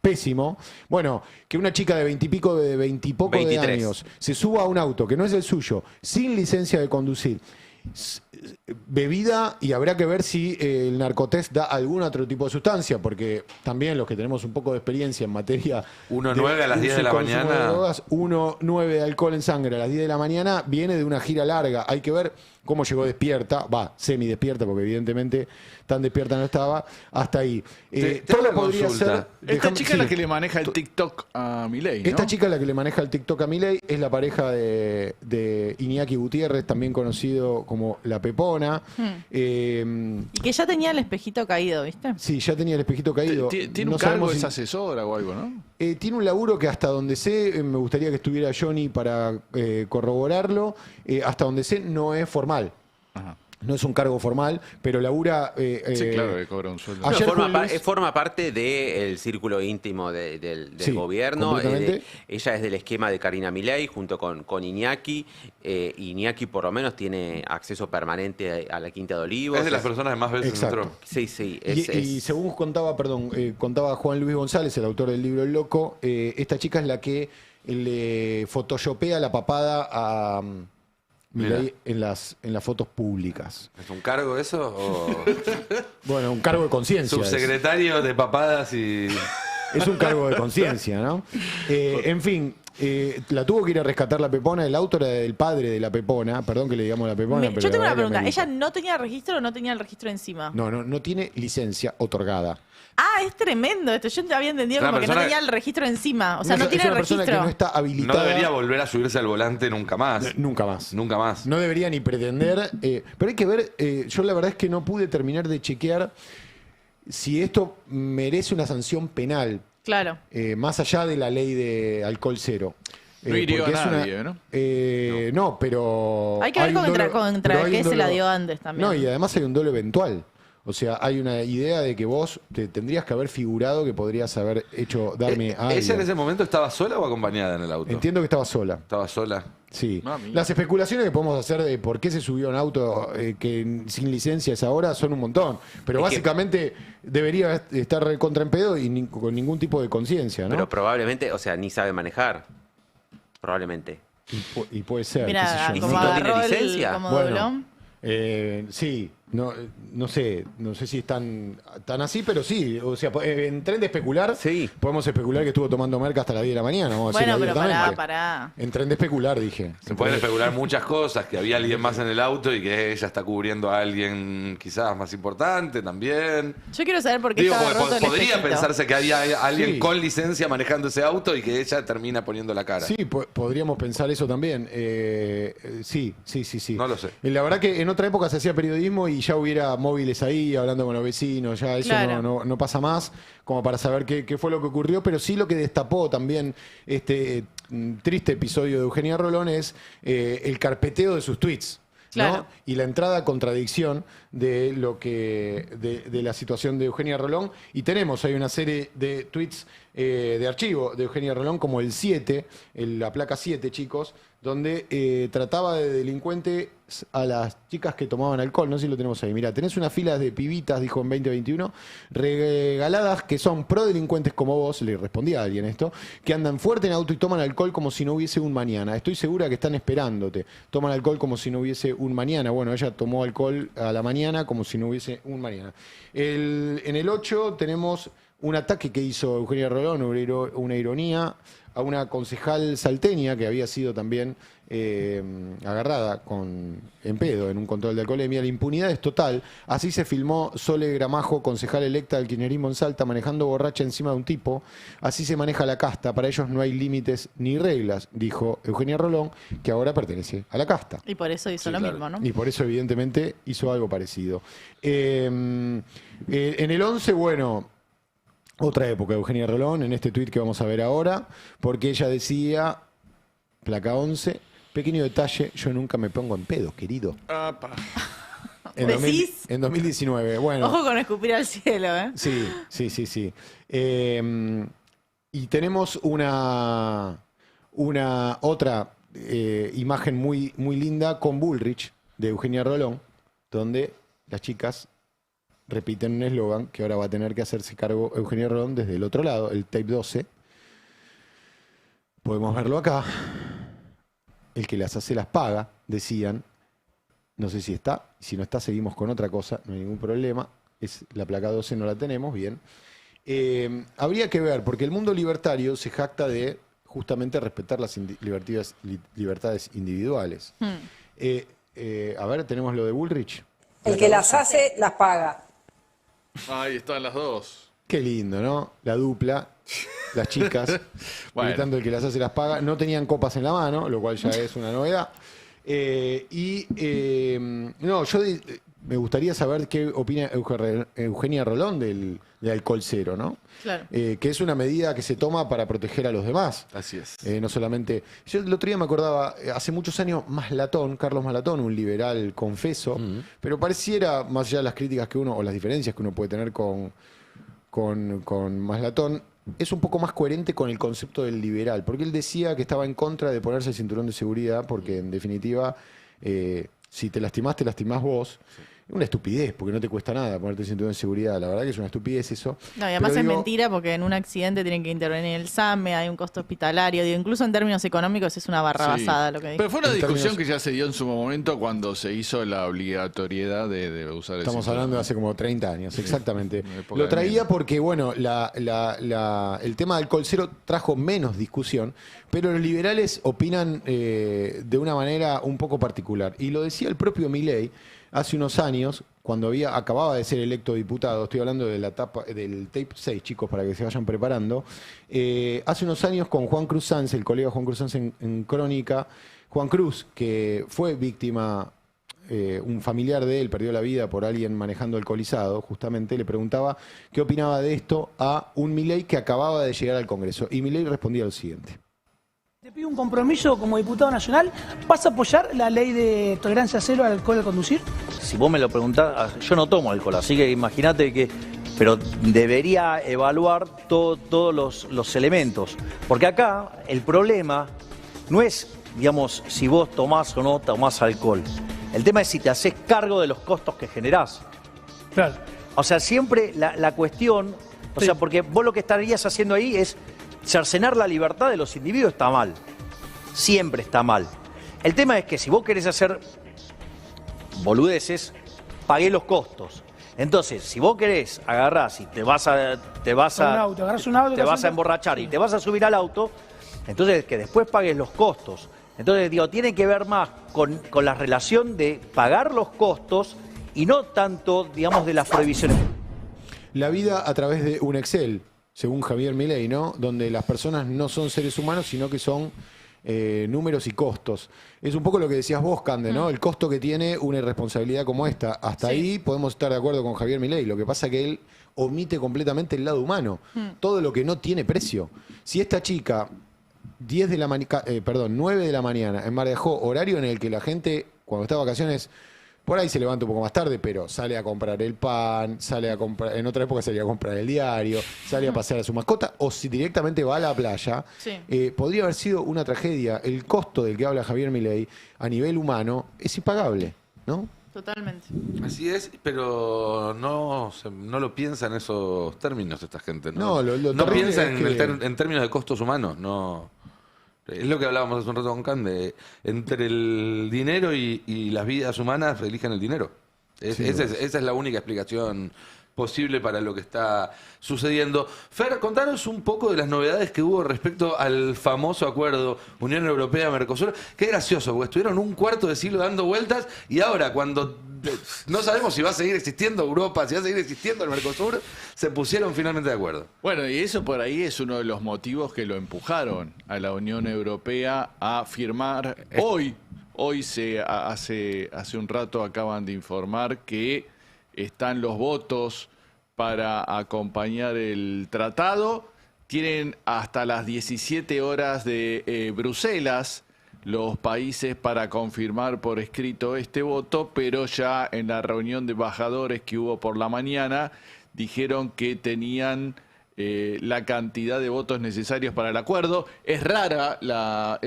pésimo. Bueno, que una chica de 20 y pico, de 20 y poco de 23 años se suba a un auto que no es el suyo, sin licencia de conducir, bebida, y habrá que ver si el narcotest da algún otro tipo de sustancia, porque también los que tenemos un poco de experiencia en materia 1,9 a las 10 de la uso y consumo mañana. de drogas, 1,9 de alcohol en sangre a las 10 de la mañana, viene de una gira larga. Hay que ver cómo llegó despierta, semi despierta, porque evidentemente tan despierta no estaba, hasta ahí. Te Todo hago una podría consulta. ser... Esta Dejame- chica es la sí. que le maneja el TikTok a Milei, ¿no? Esta chica, la que le maneja el TikTok a Milei, es la pareja de Iñaki Gutiérrez, también conocido como La Pepona. Y que ya tenía el espejito caído, ¿viste? Sí, ya tenía el espejito caído. Tiene No un cargo, sabemos es si- asesora o algo, ¿no? tiene un laburo que hasta donde sé, me gustaría que estuviera Johnny para corroborarlo, hasta donde sé no es formal. Ajá. No es un cargo formal, pero labura... Sí, claro, que cobra un sueldo. No, Ayer forma, Juan Luis- forma parte del círculo íntimo del Sí, gobierno. completamente. Ella es del esquema de Karina Milei junto con Iñaki. Iñaki por lo menos tiene acceso permanente a la Quinta de Olivos. Es de las personas que más veces Exacto. entró. Sí, sí. Y según contaba Juan Luis González, el autor del libro El Loco, esta chica es la que le photoshopea la papada a Milei en las fotos públicas. ¿Es un cargo eso? ¿O Bueno, un cargo de conciencia. es. subsecretario de papadas y. Es un cargo de conciencia, ¿no? En fin, La tuvo que ir a rescatar la Pepona. El auto era del padre de la Pepona. Perdón que le digamos la Pepona. Pero Yo tengo la una verdad pregunta. que ¿Ella amerita. no tenía registro o no tenía el registro encima? No tiene licencia otorgada. Ah, es tremendo esto. Yo te había entendido Una como que no persona- tenía el registro encima. O sea, no es tiene una el persona registro. que no está No habilitada. debería volver a subirse al volante nunca más. Nunca más. Nunca más. No debería ni pretender. Pero hay que ver, yo la verdad es que no pude terminar de chequear si esto merece una sanción penal, Claro. más allá de la ley de alcohol cero. No hirió porque a es nadie, ¿no? No, pero... Hay que ver un contra pero hay qué un se la dolo- dio antes también. No, y además hay un dolo eventual. O sea, hay una idea de que vos te tendrías que haber figurado que podrías haber hecho darme a ¿Ella en alguien. ese momento estaba sola o acompañada en el auto? Entiendo que estaba sola. Estaba sola. Sí. Mami. Las especulaciones que podemos hacer de por qué se subió a un auto que sin licencia es ahora son un montón. Pero Es que- básicamente debería estar contra en pedo y con ningún tipo de conciencia, ¿no? Pero probablemente, o sea, ni sabe manejar. Probablemente. Y puede ser. Mira, qué sé yo, ¿Y ¿no? como si no tiene agarró licencia? como Bueno, doblón. Sí, no sé si es tan así, pero sí. O sea, en tren de especular, Sí. podemos especular que estuvo tomando merca hasta las 10 de la mañana. Vamos a Bueno, decirlo pero abiertamente. pará. En tren de especular, dije. Se pueden especular muchas cosas, que había alguien más en el auto y que ella está cubriendo a alguien quizás más importante también. Yo quiero saber por qué Digo, estaba porque roto el podría espejito. pensarse que había alguien Sí. con licencia manejando ese auto y que ella termina poniendo la cara. Sí, podríamos pensar eso también. Sí. No lo sé. La verdad que en otra época se hacía periodismo y ya hubiera móviles ahí hablando con los vecinos, ya eso Claro. no pasa más, como para saber qué fue lo que ocurrió, pero sí lo que destapó también este triste episodio de Eugenia Rolón es el carpeteo de sus tweets. ¿no? Claro. Y la entrada a contradicción de lo que de la situación de Eugenia Rolón. Y tenemos ahí una serie de tweets de archivo de Eugenia Rolón, como el 7, la placa 7, chicos, donde trataba de delincuentes a las chicas que tomaban alcohol. No sé si lo tenemos ahí. Mira, tenés una fila de pibitas, dijo en 2021, regaladas que son pro delincuentes como vos, le respondía a alguien esto, que andan fuerte en auto y toman alcohol como si no hubiese un mañana. Estoy segura que están esperándote. Toman alcohol como si no hubiese un mañana. Bueno, ella tomó alcohol a la mañana como si no hubiese un mañana. En el 8 tenemos un ataque que hizo Eugenia Rolón, una ironía, a una concejal salteña que había sido también agarrada en pedo en un control de alcoholemia. La impunidad es total. Así se filmó Sole Gramajo, concejal electa del kirchnerismo en Salta, manejando borracha encima de un tipo. Así se maneja la casta. Para ellos no hay límites ni reglas, dijo Eugenia Rolón, que ahora pertenece a la casta. Y por eso hizo Sí, lo claro. mismo, ¿no? Y por eso, evidentemente, hizo algo parecido. En el 11, bueno, otra época de Eugenia Rolón, en este tuit que vamos a ver ahora, porque ella decía, placa 11, pequeño detalle, yo nunca me pongo en pedo, querido. ¿Decís? En 2019, bueno. Ojo con escupir al cielo, ¿eh? Sí. Y tenemos una otra imagen muy, muy linda con Bullrich, de Eugenia Rolón, donde las chicas repiten un eslogan que ahora va a tener que hacerse cargo Eugenia Rolón desde el otro lado, el tape 12. Podemos verlo acá. El que las hace las paga, decían. No sé si está. Si no está, seguimos con otra cosa. No hay ningún problema. Es la placa 12, no la tenemos. Bien. Habría que ver, porque el mundo libertario se jacta de justamente respetar las libertades individuales. A ver, tenemos lo de Bullrich. El que las hace, las paga. Ahí están las dos. Qué lindo, ¿no? La dupla, las chicas, Bueno. gritando el que las hace las paga. No tenían copas en la mano, lo cual ya es una novedad. Me gustaría saber qué opina Eugenia Rolón del alcohol cero, ¿no? Claro. Que es una medida que se toma para proteger a los demás. Así es. No solamente. Yo el otro día me acordaba, hace muchos años, Carlos Maslatón, un liberal confeso, pero pareciera, más allá de las críticas que uno, o las diferencias que uno puede tener con Maslatón, es un poco más coherente con el concepto del liberal, porque él decía que estaba en contra de ponerse el cinturón de seguridad, porque en definitiva, si te lastimás vos. una estupidez, porque no te cuesta nada ponerte cinturón de seguridad. La verdad que es una estupidez eso. No, y además Pero es digo, mentira porque en un accidente tienen que intervenir el SAME, hay un costo hospitalario, digo, incluso en términos económicos es una barrabasada lo que dijo. Pero fue una En discusión términos- que ya se dio en su momento cuando se hizo la obligatoriedad de usar el Estamos cinturón. hablando de hace como 30 años, exactamente. una época Lo de traía mierda. porque, bueno, el tema del alcohol cero trajo menos discusión, pero los liberales opinan de una manera un poco particular. Y lo decía el propio Milei hace unos años, cuando acababa de ser electo diputado. Estoy hablando de la etapa del tape 6, chicos, para que se vayan preparando. Hace unos años con Juan Cruz Sanz, el colega Juan Cruz Sanz en Crónica. Juan Cruz, que fue víctima, un familiar de él perdió la vida por alguien manejando alcoholizado, justamente, le preguntaba qué opinaba de esto a un Milei que acababa de llegar al Congreso. Y Milei respondía lo siguiente. Te pido un compromiso como diputado nacional. ¿Vas a apoyar la ley de tolerancia cero al alcohol al conducir? Si vos me lo preguntás, yo no tomo alcohol, así que imagínate que... Pero debería evaluar todos los elementos. Porque acá el problema no es, digamos, si vos tomás o no tomás alcohol. El tema es si te haces cargo de los costos que generás. Claro. O sea, siempre la cuestión... O sea, porque vos lo que estarías haciendo ahí es cercenar la libertad de los individuos, está mal. Siempre está mal. El tema es que si vos querés hacer boludeces, pagué los costos. Entonces, si vos querés, agarrás y te vas a agarrás un auto, te vas a emborrachar y te vas a subir al auto, entonces que después pagues los costos. Entonces, digo, tiene que ver más con la relación de pagar los costos y no tanto, digamos, de las prohibiciones. La vida a través de un Excel, según Javier Milei, ¿no? Donde las personas no son seres humanos, sino que son números y costos. Es un poco lo que decías vos, Cande, ¿no? El costo que tiene una irresponsabilidad como esta. Hasta ahí podemos estar de acuerdo con Javier Milei. Lo que pasa es que él omite completamente el lado humano. Todo lo que no tiene precio. Si esta chica, 9 de la mañana en Mar de Ajó, horario en el que la gente, cuando está de vacaciones, por ahí se levanta un poco más tarde, pero sale a comprar el pan, sale a comprar, en otra época salía a comprar el diario, sale a pasear a su mascota, o si directamente va a la playa, podría haber sido una tragedia. El costo del que habla Javier Milei a nivel humano es impagable, ¿no? Totalmente. Así es, pero no lo piensa en esos términos esta gente. No, lo no terrible piensa es en términos de costos humanos. No. Es lo que hablábamos hace un rato con Cande. Entre el dinero y las vidas humanas, eligen el dinero. Esa es la única explicación posible para lo que está sucediendo. Fer, contanos un poco de las novedades que hubo respecto al famoso acuerdo Unión Europea-Mercosur. Qué gracioso, porque estuvieron un cuarto de siglo dando vueltas y ahora cuando no sabemos si va a seguir existiendo Europa, si va a seguir existiendo el Mercosur, se pusieron finalmente de acuerdo. Bueno, y eso por ahí es uno de los motivos que lo empujaron a la Unión Europea a firmar. Hoy hace un rato acaban de informar que están los votos para acompañar el tratado. Tienen hasta las 17 horas de Bruselas los países para confirmar por escrito este voto, pero ya en la reunión de embajadores que hubo por la mañana dijeron que tenían la cantidad de votos necesarios para el acuerdo. Es rara la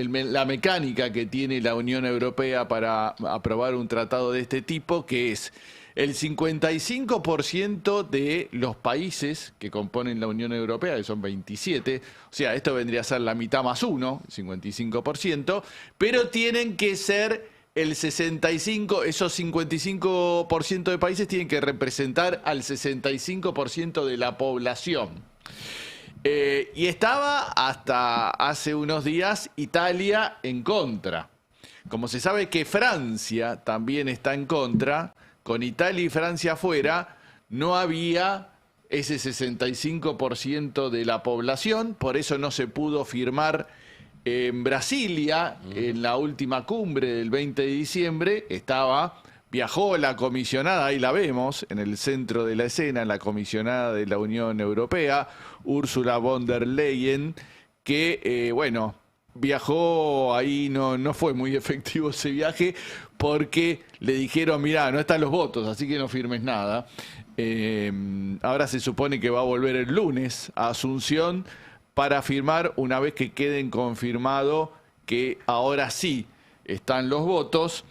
mecánica que tiene la Unión Europea para aprobar un tratado de este tipo, que es el 55% de los países que componen la Unión Europea, que son 27, o sea, esto vendría a ser la mitad más uno, 55%, pero tienen que ser el 65%, esos 55% de países tienen que representar al 65% de la población. Y estaba hasta hace unos días Italia en contra. Como se sabe que Francia también está en contra, con Italia y Francia afuera, no había ese 65% de la población, por eso no se pudo firmar en Brasilia, en la última cumbre del 20 de diciembre, viajó la comisionada, ahí la vemos, en el centro de la escena, la comisionada de la Unión Europea, Ursula von der Leyen, que, viajó ahí, no fue muy efectivo ese viaje, porque le dijeron, mirá, no están los votos, así que no firmes nada. Ahora se supone que va a volver el lunes a Asunción para firmar una vez que queden confirmado que ahora sí están los votos.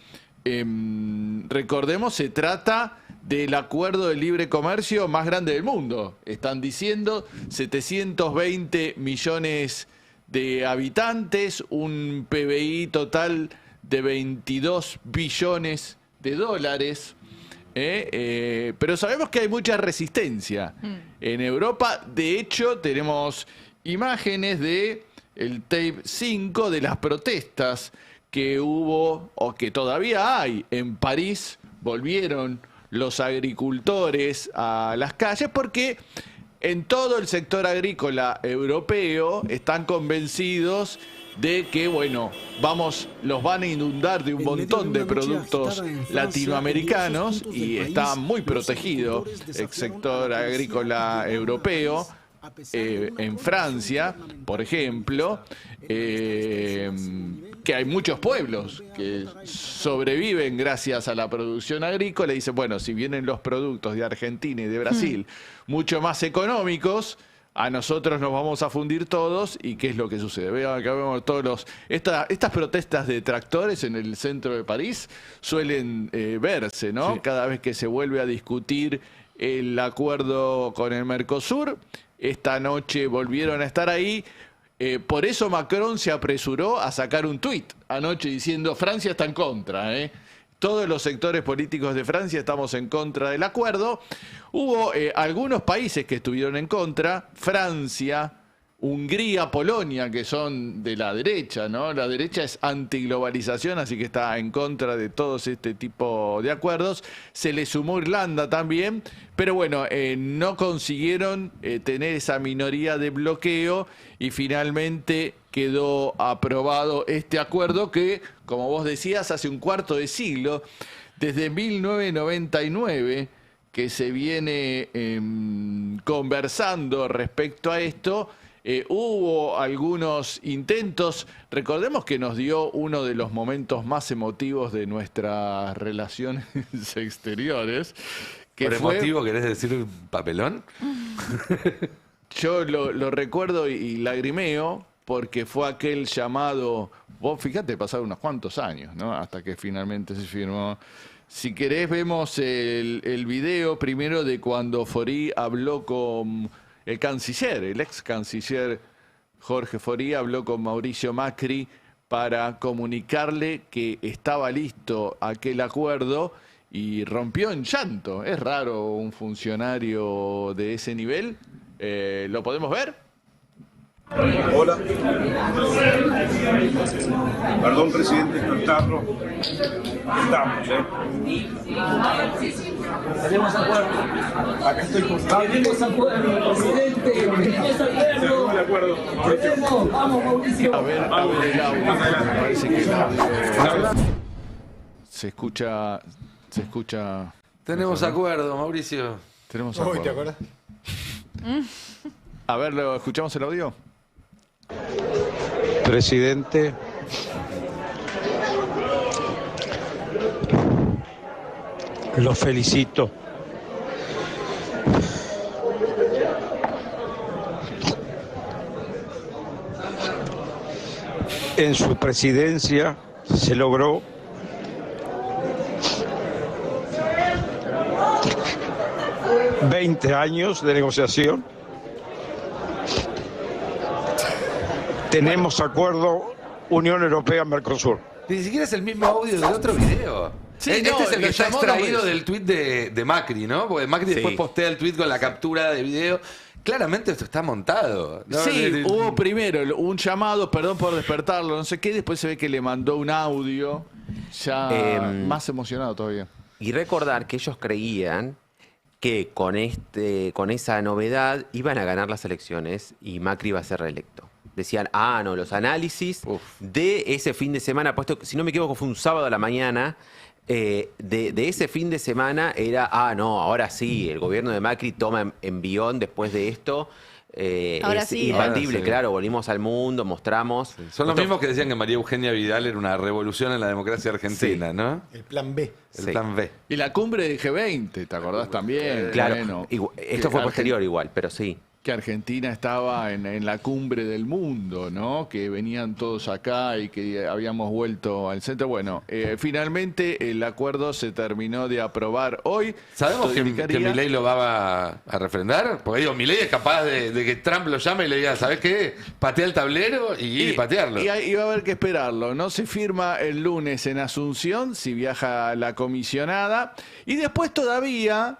recordemos, se trata del acuerdo de libre comercio más grande del mundo. Están diciendo 720 millones de habitantes, un PBI total de 22 billones de dólares. Pero sabemos que hay mucha resistencia en Europa. De hecho, tenemos imágenes de el tape 5 de las protestas que hubo o que todavía hay en París. Volvieron los agricultores a las calles porque en todo el sector agrícola europeo están convencidos de que, bueno, los van a inundar de un montón de productos latinoamericanos y está muy protegido el sector agrícola europeo. En Francia, por ejemplo, que hay muchos pueblos que sobreviven gracias a la producción agrícola y dicen, bueno, si vienen los productos de Argentina y de Brasil mucho más económicos, a nosotros nos vamos a fundir todos. ¿Y qué es lo que sucede? Vean, acá vemos estas protestas de tractores en el centro de París suelen verse, ¿no? Sí. Cada vez que se vuelve a discutir el acuerdo con el Mercosur. Esta noche volvieron a estar ahí. Por eso Macron se apresuró a sacar un tuit anoche diciendo Francia está en contra. Todos los sectores políticos de Francia estamos en contra del acuerdo. Hubo algunos países que estuvieron en contra. Francia, Hungría, Polonia, que son de la derecha, ¿no? La derecha es antiglobalización, así que está en contra de todos este tipo de acuerdos. Se le sumó Irlanda también, pero bueno, no consiguieron tener esa minoría de bloqueo y finalmente quedó aprobado este acuerdo que, como vos decías, hace un cuarto de siglo, desde 1999, que se viene conversando respecto a esto. Hubo algunos intentos, recordemos que nos dio uno de los momentos más emotivos de nuestras relaciones exteriores. ¿Por emotivo querés decir papelón? Yo lo recuerdo y lagrimeo porque fue aquel llamado, vos fíjate, pasaron unos cuantos años, ¿no? Hasta que finalmente se firmó. Si querés vemos el video primero de cuando Faure habló con el canciller, el ex canciller Jorge Faure habló con Mauricio Macri para comunicarle que estaba listo aquel acuerdo y rompió en llanto. Es raro un funcionario de ese nivel. ¿Lo podemos ver? Hola. Perdón, presidente, cantarlo. Estamos, Tenemos acuerdo. Acá estoy con Tenemos acuerdo, presidente. Tenemos acuerdo. Tenemos. Vamos, Mauricio. A ver el audio. Me parece que se escucha. Tenemos acuerdo, Mauricio. Tenemos acuerdo. ¿Te acuerdas? A ver, ¿escuchamos el audio? Presidente, lo felicito. En su presidencia se logró ...20 años de negociación. Tenemos acuerdo Unión Europea-Mercosur. Ni siquiera es el mismo audio del otro video. Sí, este no, es el que está extraído no del tuit de Macri, ¿no? Porque Macri después postea el tuit con la captura de video. Claramente esto está montado, ¿no? Sí, hubo primero un llamado, perdón por despertarlo, no sé qué, después se ve que le mandó un audio ya más emocionado todavía. Y recordar que ellos creían que con esa novedad iban a ganar las elecciones y Macri iba a ser reelecto. Decían, no, los análisis de ese fin de semana, puesto, si no me equivoco, fue un sábado a la mañana, de ese fin de semana era, no, ahora sí, el gobierno de Macri toma envión después de esto. Ahora es sí. imbatible, Ahora sí. claro, volvimos al mundo, mostramos. Sí. Son los mismos que decían que María Eugenia Vidal era una revolución en la democracia argentina, ¿no? El plan B. El plan B. Y la cumbre de G20, ¿te acordás también? Claro, Bueno, esto fue posterior igual, pero sí. que Argentina estaba en la cumbre del mundo, ¿no? Que venían todos acá y que habíamos vuelto al centro. Bueno, finalmente el acuerdo se terminó de aprobar hoy. ¿Sabemos que indicaría- Milei lo va a refrendar? Porque digo, Milei es capaz de que Trump lo llame y le diga, ¿sabes qué? Patea el tablero y patearlo. Y va a haber que esperarlo. No se firma el lunes en Asunción, si viaja la comisionada. Y después todavía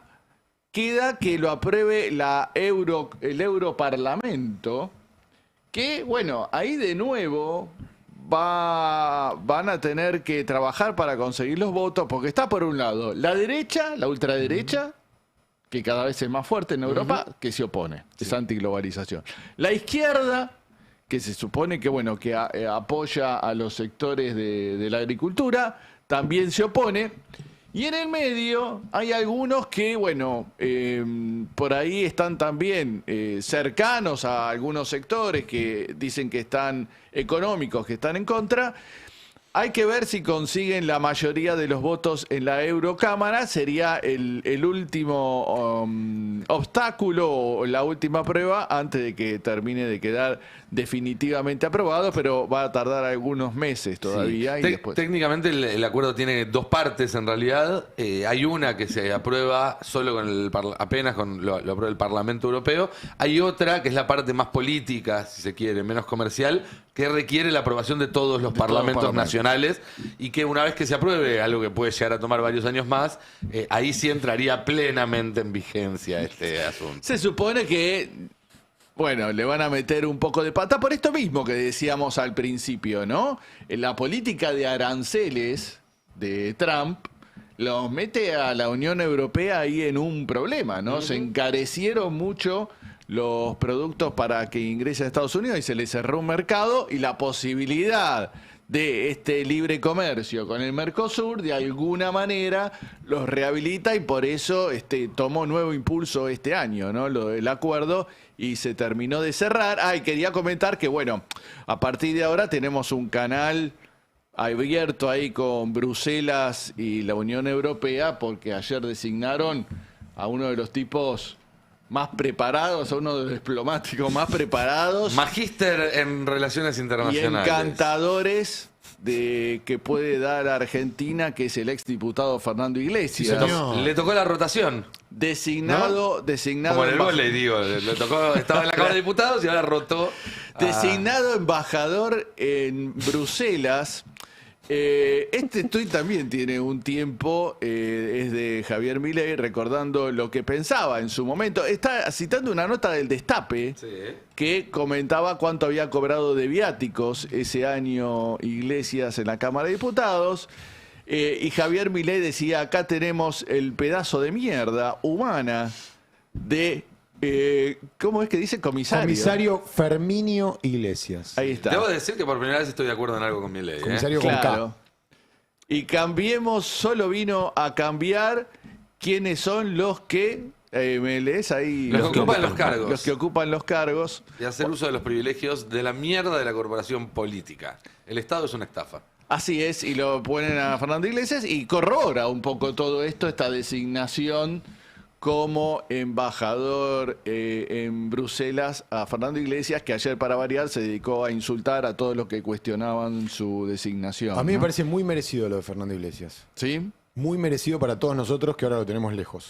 queda que lo apruebe el Europarlamento, que, bueno, ahí de nuevo van a tener que trabajar para conseguir los votos, porque está por un lado la derecha, la ultraderecha, que cada vez es más fuerte en Europa, que se opone, es antiglobalización. La izquierda, que se supone que, bueno, que apoya a los sectores de la agricultura, también se opone. Y en el medio hay algunos que, bueno, por ahí están también cercanos a algunos sectores que dicen que están económicos, que están en contra. Hay que ver si consiguen la mayoría de los votos en la Eurocámara. Sería el último obstáculo o la última prueba antes de que termine de quedar definitivamente aprobado, pero va a tardar algunos meses todavía. Sí. Y después... Técnicamente el acuerdo tiene dos partes en realidad. Hay una que se aprueba solo con apenas lo aprueba el Parlamento Europeo. Hay otra que es la parte más política, si se quiere, menos comercial, que requiere la aprobación de todos los parlamentos nacionales y que una vez que se apruebe, algo que puede llegar a tomar varios años más, ahí sí entraría plenamente en vigencia este asunto. Se supone que, bueno, le van a meter un poco de pata por esto mismo que decíamos al principio, ¿no? En la política de aranceles de Trump los mete a la Unión Europea ahí en un problema, ¿no? Se encarecieron mucho los productos para que ingrese a Estados Unidos y se le cerró un mercado, y la posibilidad de este libre comercio con el Mercosur de alguna manera los rehabilita, y por eso tomó nuevo impulso este año, ¿no? El acuerdo, y se terminó de cerrar. Y quería comentar que, bueno, a partir de ahora tenemos un canal abierto ahí con Bruselas y la Unión Europea, porque ayer designaron a uno de los tipos más preparados, a uno de los diplomáticos más preparados. Magíster en relaciones Y internacionales. encantadores de que puede dar a Argentina, que es el exdiputado Fernando Iglesias. Le tocó la rotación. Designado Como en el vóley, digo. Le tocó, estaba en la Cámara de Diputados y ahora rotó. Designado embajador en Bruselas. Este tuit también tiene un tiempo, es de Javier Milei, recordando lo que pensaba en su momento. Está citando una nota del Destape, que comentaba cuánto había cobrado de viáticos ese año Iglesias en la Cámara de Diputados. Y Javier Milei decía, acá tenemos el pedazo de mierda humana de... ¿cómo es que dice? Comisario Ferminio Iglesias. Ahí está. Debo decir que por primera vez estoy de acuerdo en algo con Milei. Comisario con Claro. Y Cambiemos solo vino a cambiar quiénes son los que... ¿me lees ahí? Los que ocupan los cargos. Los que ocupan los cargos. Y hacer uso de los privilegios de la mierda de la corporación política. El Estado es una estafa. Así es, y lo ponen a Fernando Iglesias y corrobora un poco todo esto, esta designación como embajador en Bruselas a Fernando Iglesias, que ayer, para variar, se dedicó a insultar a todos los que cuestionaban su designación. A mí me ¿no? parece muy merecido lo de Fernando Iglesias. ¿Sí? Muy merecido para todos nosotros, que ahora lo tenemos lejos.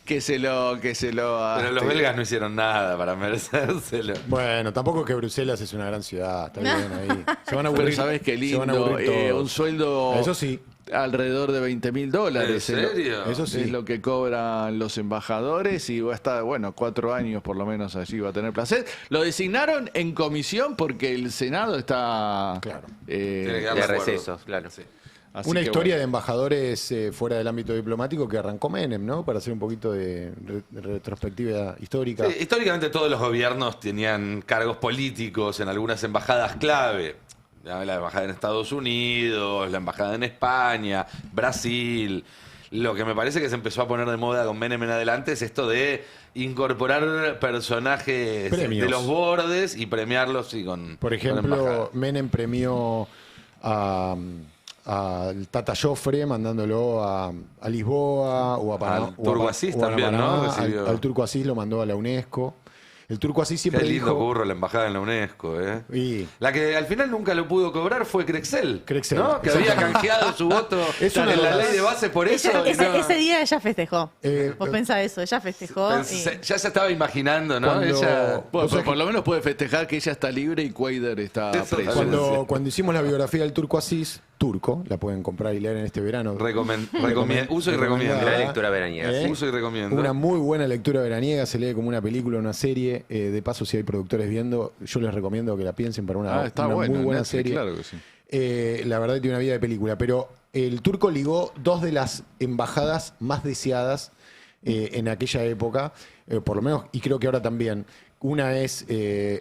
que se lo... Pero los belgas no hicieron nada para merecérselo. Bueno, tampoco es que Bruselas es una gran ciudad, está bien ahí. Se van a aburrir. Pero ¿sabes qué se van a lindo? aburrir todos. Un sueldo... Eso sí. Alrededor de $20,000. ¿En serio? Eso sí. Es lo que cobran los embajadores, y va a estar, 4 años por lo menos allí va a tener placer. Lo designaron en comisión porque el Senado está... Claro. Tiene que dar De de acuerdo. recesos, claro. Así Una que, historia bueno. de embajadores fuera del ámbito diplomático que arrancó Menem, ¿no? Para hacer un poquito de retrospectiva histórica. Sí, históricamente todos los gobiernos tenían cargos políticos en algunas embajadas clave. La embajada en Estados Unidos, la embajada en España, Brasil. Lo que me parece que se empezó a poner de moda con Menem en adelante es esto de incorporar personajes Premios. de los bordes y premiarlos con Por con ejemplo, embajadas. Menem premió a al Tata Joffre, mandándolo a Lisboa o a Panamá. Al Turco Asís también, ¿no? Recibió. Al Turco Asís lo mandó a la UNESCO. El Turco Asís siempre Qué lindo dijo... curro la embajada en la UNESCO, ¿eh? Y- La que al final nunca lo pudo cobrar fue Crexel, Crexel, ¿no? Que había canjeado su voto Es una en de la las- ley de base por eso. y no- Ese día ella festejó. Vos pensás eso, ella festejó. Ya se estaba imaginando, ¿no? Cuando- Ella... Bueno, O sea pero por lo menos puede festejar que ella está libre y Cuader está Eso preso. también. Cuando hicimos la biografía del Turco Asís, turco, la pueden comprar y leer en este verano. Uso y recomiendo. Recomendada. La lectura veraniega, ¿Eh? Uso y recomiendo. Una muy buena lectura veraniega, se lee como una película, una serie. De paso, si hay productores viendo, yo les recomiendo que la piensen para una, Está una buena, muy buena Netflix, serie. claro que sí. La verdad tiene una vida de película, pero el turco ligó dos de las embajadas más deseadas en aquella época, por lo menos, y creo que ahora también. Una es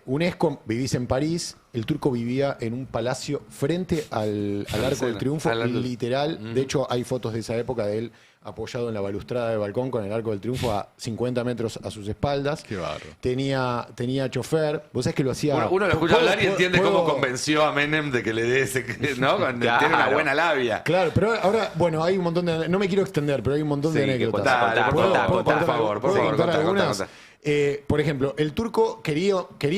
UNESCO, vivís en París, el turco vivía en un palacio frente al Arco del Triunfo, literal. De hecho, hay fotos de esa época de él apoyado en la balustrada del balcón con el Arco del Triunfo a 50 metros a sus espaldas. Qué barro. Tenía chofer. Vos sabés que lo hacía... Uno lo escucha hablar y entiende ¿puedo- cómo convenció a Menem de que le dé ese... ¿no? Tiene una buena labia. Claro, pero ahora, bueno, hay un montón de... No me quiero extender, pero hay un montón de Sí, que anécdotas. Dale, ¿Puedo contá, contar por favor, ¿puedo contar contá, algunas? contá. Por ejemplo, el turco quería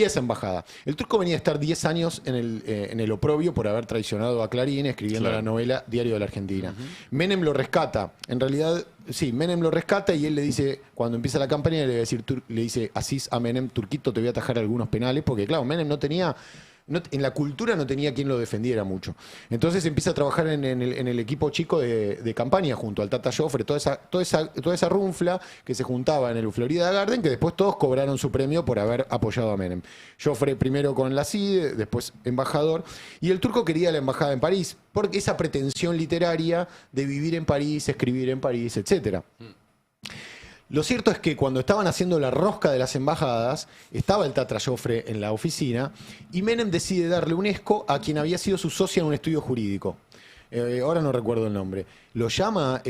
esa embajada. El turco venía a estar 10 años en el oprobio por haber traicionado a Clarín escribiendo la novela Diario de la Argentina. Menem lo rescata. En realidad, sí, Menem lo rescata y él le dice, cuando empieza la campaña, le dice Asís a Menem, Turquito, te voy a atajar algunos penales, porque claro, Menem no tenía... en la cultura no tenía quien lo defendiera mucho. Entonces empieza a trabajar en el equipo chico de campaña junto al Tata Joffre, toda esa runfla que se juntaba en el Florida Garden, que después todos cobraron su premio por haber apoyado a Menem. Joffre primero con la CIDE, después embajador, y el turco quería la embajada en París, porque esa pretensión literaria de vivir en París, escribir en París, etcétera. Lo cierto es que cuando estaban haciendo la rosca de las embajadas, estaba el Tata Joffre en la oficina y Menem decide darle UNESCO a quien había sido su socia en un estudio jurídico. Ahora no recuerdo el nombre. Lo llama...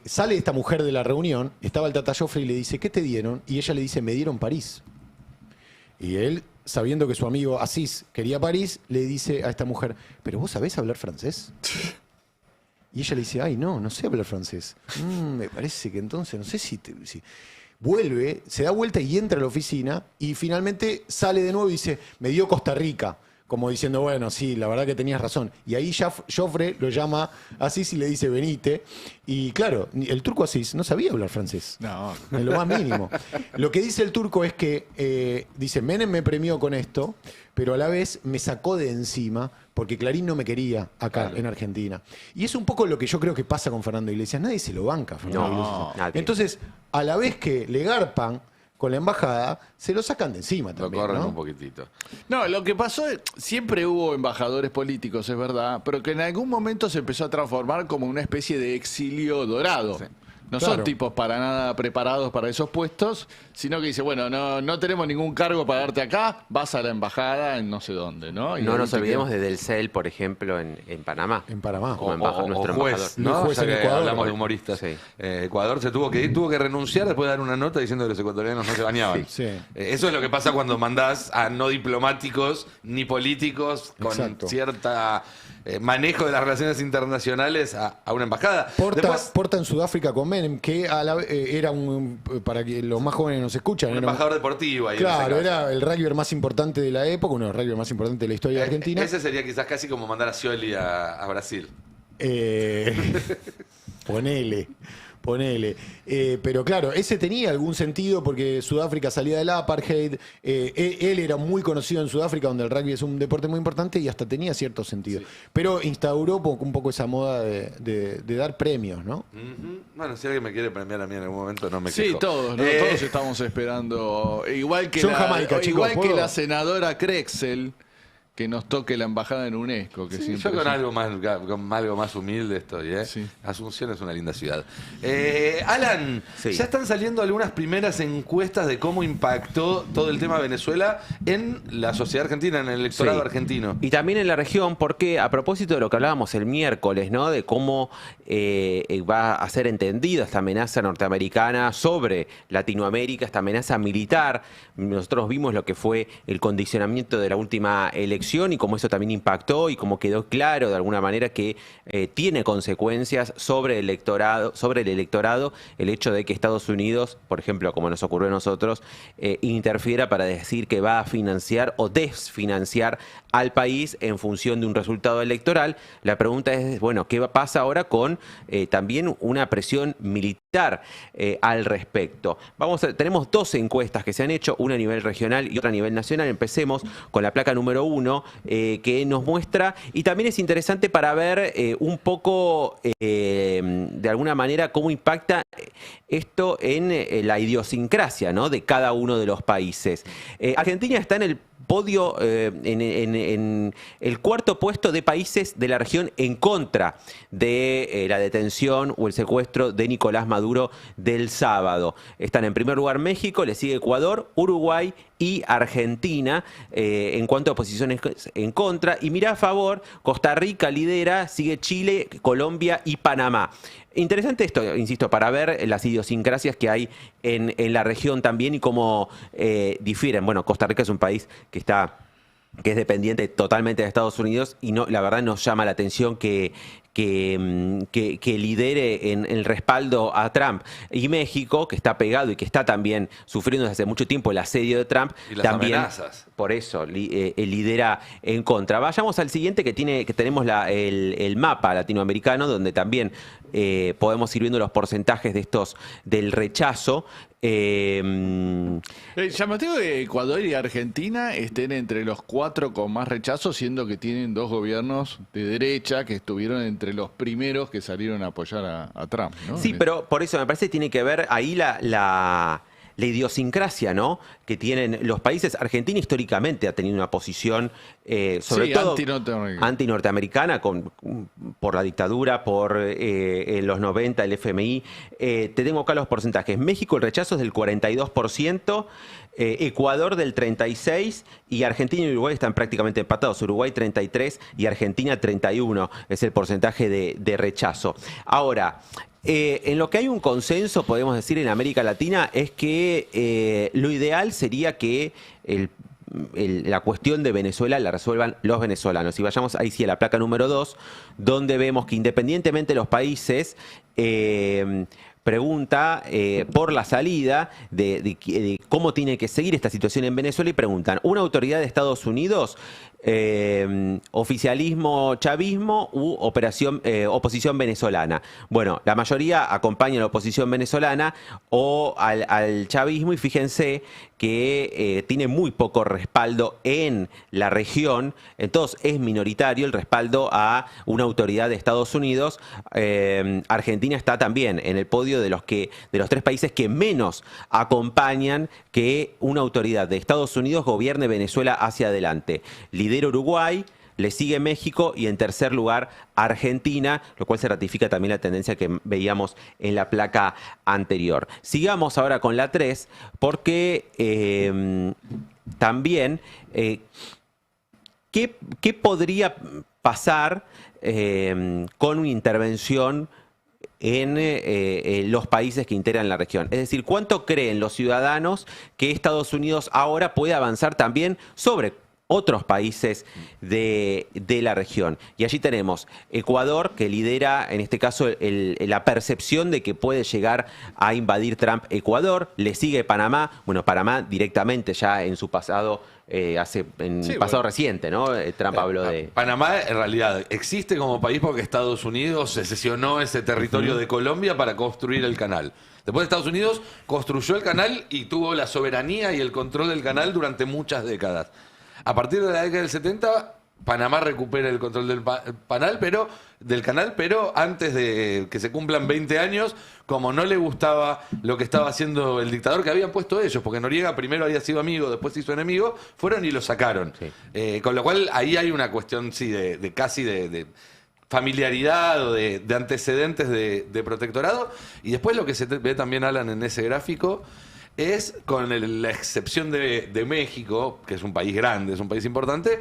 sale esta mujer de la reunión, estaba el Tata Joffre y le dice, ¿qué te dieron? Y ella le dice, me dieron París. Y él, sabiendo que su amigo Asís quería París, le dice a esta mujer, ¿pero vos sabés hablar francés? Y ella le dice, ay, no sé hablar francés. Me parece que entonces, no sé si... Vuelve, se da vuelta y entra a la oficina y finalmente sale de nuevo y dice, me dio Costa Rica. Como diciendo, bueno, sí, la verdad que tenías razón. Y ahí Joffre lo llama a Asís y le dice, venite. Y claro, el turco Asís no sabía hablar francés. No. En lo más mínimo. Lo que dice el turco es que, dice, Menem me premió con esto, pero a la vez me sacó de encima porque Clarín no me quería acá en Argentina. Y es un poco lo que yo creo que pasa con Fernando Iglesias. Nadie se lo banca a Fernando Iglesias. Nadie. Entonces, a la vez que le garpan con la embajada, se lo sacan de encima Lo también, corren ¿no? un poquitito. No, lo que pasó es, siempre hubo embajadores políticos, es verdad, pero que en algún momento se empezó a transformar como una especie de exilio dorado. Sí. No Claro. son tipos para nada preparados para esos puestos, sino que dice, bueno, no tenemos ningún cargo para darte acá, vas a la embajada en no sé dónde, ¿no? Y No ahí nos te olvidemos quedas. de Del Cel, por ejemplo, en Panamá. En Panamá. Como nuestro juez, embajador. ¿no? Juez Ya en que Ecuador. hablamos de humoristas. Sí. Ecuador se tuvo que ir, tuvo que renunciar después de dar una nota diciendo que los ecuatorianos no se bañaban. Sí. Eso es lo que pasa cuando mandás a no diplomáticos ni políticos con Exacto. cierta manejo de las relaciones internacionales a una embajada. Después, Porta en Sudáfrica con Menem, que era para que los más jóvenes nos escuchan, un era embajador deportivo ahí. en claro, ese caso. era el rugby más importante de la época, uno de los rugby más importantes de la historia de Argentina. Ese sería quizás casi como mandar a Scioli a Brasil. Ponele. Pero claro, ese tenía algún sentido porque Sudáfrica salía del apartheid. Él era muy conocido en Sudáfrica, donde el rugby es un deporte muy importante y hasta tenía cierto sentido. Sí. Pero instauró un poco esa moda de dar premios, ¿no? Bueno, si alguien me quiere premiar a mí en algún momento, no me Sí, quejo. todos, ¿no? Todos estamos esperando. Igual que Yo en Jamaica, chicos, igual que ¿puedo? la senadora Crexel, que nos toque la embajada en UNESCO. Que Sí, siempre yo con es- algo más humilde estoy, ¿eh? Sí. Asunción es una linda ciudad. Alan, Sí. ya están saliendo algunas primeras encuestas de cómo impactó todo el tema Venezuela en la sociedad argentina, en el electorado Sí. argentino. Y también en la región, porque a propósito de lo que hablábamos el miércoles, ¿no? De cómo va a ser entendida esta amenaza norteamericana sobre Latinoamérica, esta amenaza militar. Nosotros vimos lo que fue el condicionamiento de la última elección y cómo eso también impactó y cómo quedó claro de alguna manera que tiene consecuencias sobre el electorado, el hecho de que Estados Unidos, por ejemplo, como nos ocurrió a nosotros, interfiera para decir que va a financiar o desfinanciar al país en función de un resultado electoral. La pregunta es, bueno, ¿qué pasa ahora con también una presión militar al respecto? Tenemos dos encuestas que se han hecho, una a nivel regional y otra a nivel nacional. Empecemos con la placa número 1, que nos muestra, y también es interesante para ver un poco, de alguna manera, cómo impacta esto en la idiosincrasia, ¿no?, de cada uno de los países. Argentina está en el podio, en el cuarto puesto de países de la región en contra de la detención o el secuestro de Nicolás Maduro del sábado. Están en primer lugar México, le sigue Ecuador, Uruguay y Argentina en cuanto a posiciones en contra. Y mira a favor, Costa Rica lidera, sigue Chile, Colombia y Panamá. Interesante esto, insisto, para ver las idiosincrasias que hay en la región también y cómo difieren. Bueno, Costa Rica es un país que es dependiente totalmente de Estados Unidos y no, la verdad nos llama la atención que lidere en el respaldo a Trump. Y México, que está pegado y que está también sufriendo desde hace mucho tiempo el asedio de Trump, y las también amenazas. Por eso lidera en contra. Vayamos al siguiente, que tenemos el mapa latinoamericano, donde también podemos ir viendo los porcentajes de estos del rechazo. Llamativo que Ecuador y Argentina estén entre los 4 con más rechazo, siendo que tienen dos gobiernos de derecha que estuvieron entre los primeros que salieron a apoyar a Trump, ¿no? Sí, pero por eso me parece que tiene que ver ahí la idiosincrasia, ¿no?, que tienen los países. Argentina históricamente ha tenido una posición sobre todo anti-norteamericana por la dictadura, por los 90, el FMI. Te tengo acá los porcentajes. México, el rechazo es del 42%, Ecuador del 36% y Argentina y Uruguay están prácticamente empatados. Uruguay 33% y Argentina 31% es el porcentaje de rechazo. Ahora, en lo que hay un consenso, podemos decir, en América Latina, es que lo ideal sería que la cuestión de Venezuela la resuelvan los venezolanos. Y vayamos ahí sí a la placa número 2, donde vemos que independientemente de los países, pregunta por la salida de cómo tiene que seguir esta situación en Venezuela y preguntan, ¿una autoridad de Estados Unidos, oficialismo chavismo u oposición venezolana? Bueno, la mayoría acompaña a la oposición venezolana o al chavismo, y fíjense que tiene muy poco respaldo en la región, entonces es minoritario el respaldo a una autoridad de Estados Unidos. Argentina está también en el podio de los 3 países que menos acompañan que una autoridad de Estados Unidos gobierne Venezuela hacia adelante. Lidera Uruguay, le sigue México y en tercer lugar Argentina, lo cual se ratifica también la tendencia que veíamos en la placa anterior. Sigamos ahora con la 3, porque también, ¿qué podría pasar con una intervención en los países que integran la región? Es decir, ¿cuánto creen los ciudadanos que Estados Unidos ahora puede avanzar también sobre otros países de la región? Y allí tenemos Ecuador, que lidera, en este caso, la percepción de que puede llegar a invadir Trump Ecuador. Le sigue Panamá. Bueno, Panamá directamente ya en su pasado, pasado reciente, ¿no? Trump habló de... Panamá, en realidad, existe como país porque Estados Unidos secesionó ese territorio de Colombia para construir el canal. Después Estados Unidos construyó el canal y tuvo la soberanía y el control del canal durante muchas décadas. A partir de la década del 70, Panamá recupera el control del canal, pero antes de que se cumplan 20 años, como no le gustaba lo que estaba haciendo el dictador que habían puesto ellos, porque Noriega primero había sido amigo, después se hizo enemigo, fueron y lo sacaron. Sí. Con lo cual ahí hay una cuestión sí casi de familiaridad o de antecedentes de protectorado. Y después lo que se ve también, Alan, en ese gráfico es, con la excepción de México, que es un país grande, es un país importante,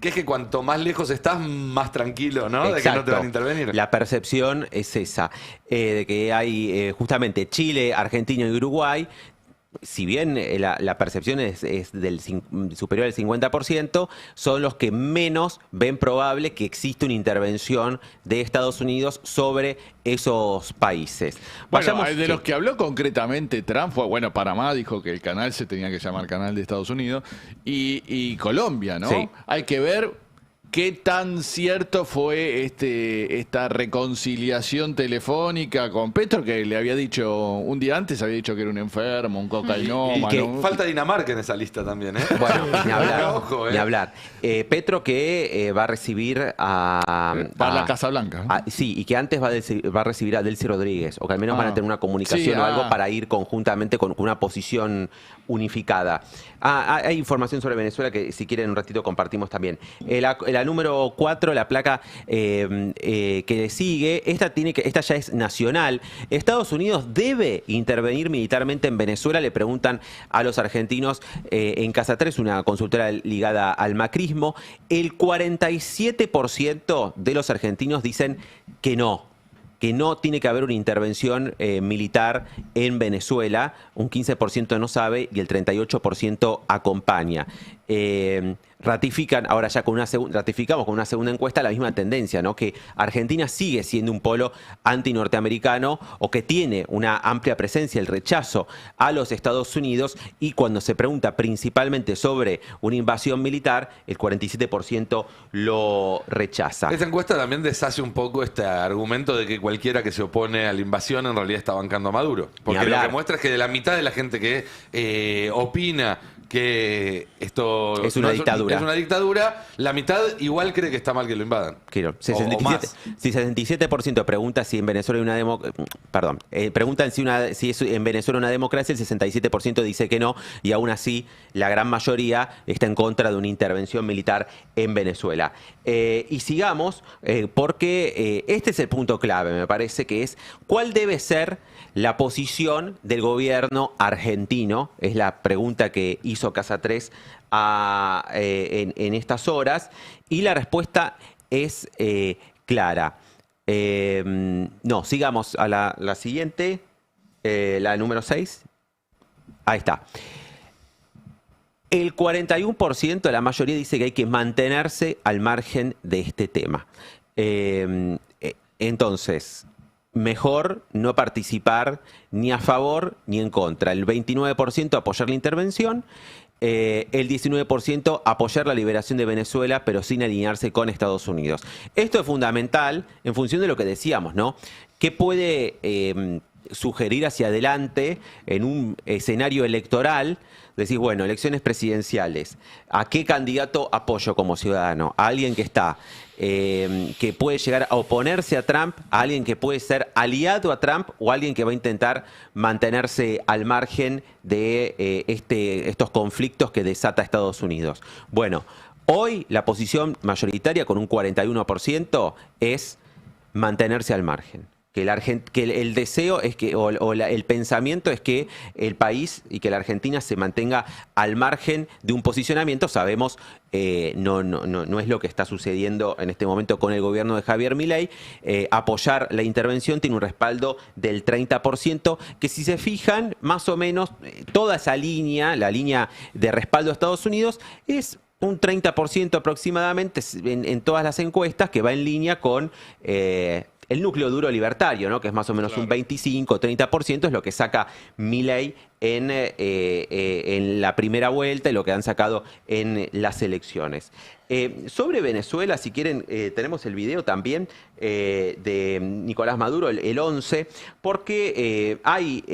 que es que cuanto más lejos estás, más tranquilo, ¿no? De que no te van a intervenir. La percepción es esa, de que hay justamente Chile, Argentina y Uruguay. Si bien la percepción es superior al 50%, son los que menos ven probable que exista una intervención de Estados Unidos sobre esos países. Bueno, de los que habló concretamente Trump fue, bueno, Panamá dijo que el canal se tenía que llamar Canal de Estados Unidos, y Colombia, ¿no? Sí. Hay que ver qué tan cierto fue esta reconciliación telefónica con Petro, que le había dicho, un día antes había dicho que era un enfermo, un cocainómano. Y que falta Dinamarca en esa lista también, ¿eh? Bueno, ni hablar. Ojo, Ni hablar. Petro que va a recibir a la Casa Blanca. Sí, y que antes va a recibir a Delcy Rodríguez, o que al menos van a tener una comunicación o algo para ir conjuntamente con una posición unificada. Hay información sobre Venezuela que si quieren un ratito compartimos también. La número 4, la placa que sigue, esta ya es nacional. Estados Unidos debe intervenir militarmente en Venezuela, le preguntan a los argentinos en Casa 3, una consultora ligada al macrismo. El 47% de los argentinos dicen que no tiene que haber una intervención militar en Venezuela, un 15% no sabe y el 38% acompaña. Ratifican, ahora ya ratificamos con una segunda encuesta la misma tendencia, ¿no? Que Argentina sigue siendo un polo anti-norteamericano o que tiene una amplia presencia, el rechazo a los Estados Unidos, y cuando se pregunta principalmente sobre una invasión militar, el 47% lo rechaza. Esta encuesta también deshace un poco este argumento de que cualquiera que se opone a la invasión en realidad está bancando a Maduro. Porque lo que muestra es que de la mitad de la gente que opina que esto es una dictadura. Es una dictadura, la mitad igual cree que está mal que lo invadan. Claro, o más. 67% pregunta si en Venezuela hay una preguntan si es en Venezuela una democracia, el 67% dice que no, y aún así la gran mayoría está en contra de una intervención militar en Venezuela. Y sigamos, porque este es el punto clave, me parece, que es cuál debe ser la posición del gobierno argentino, es la pregunta que hizo Casa 3 en estas horas, y la respuesta es clara. No, sigamos a la siguiente, la número 6. Ahí está. El 41% de la mayoría dice que hay que mantenerse al margen de este tema. Entonces, mejor no participar ni a favor ni en contra. El 29% apoyar la intervención, el 19% apoyar la liberación de Venezuela, pero sin alinearse con Estados Unidos. Esto es fundamental en función de lo que decíamos, ¿no? ¿Qué puede sugerir hacia adelante en un escenario electoral? Decís, bueno, elecciones presidenciales, ¿a qué candidato apoyo como ciudadano? ¿A alguien que está, que puede llegar a oponerse a Trump, a alguien que puede ser aliado a Trump, o alguien que va a intentar mantenerse al margen de estos conflictos que desata Estados Unidos? Bueno, hoy la posición mayoritaria con un 41% es mantenerse al margen. Que el deseo es que, el pensamiento es que el país y que la Argentina se mantenga al margen de un posicionamiento. Sabemos, no es lo que está sucediendo en este momento con el gobierno de Javier Milei. Apoyar la intervención tiene un respaldo del 30%, que si se fijan, más o menos toda esa línea, la línea de respaldo a Estados Unidos, es un 30% aproximadamente en todas las encuestas, que va en línea con el núcleo duro libertario, ¿no? Que es más o menos un 25-30%, es lo que saca Milei en la primera vuelta y lo que han sacado en las elecciones. Sobre Venezuela, si quieren, tenemos el video también de Nicolás Maduro, el 11, porque hay...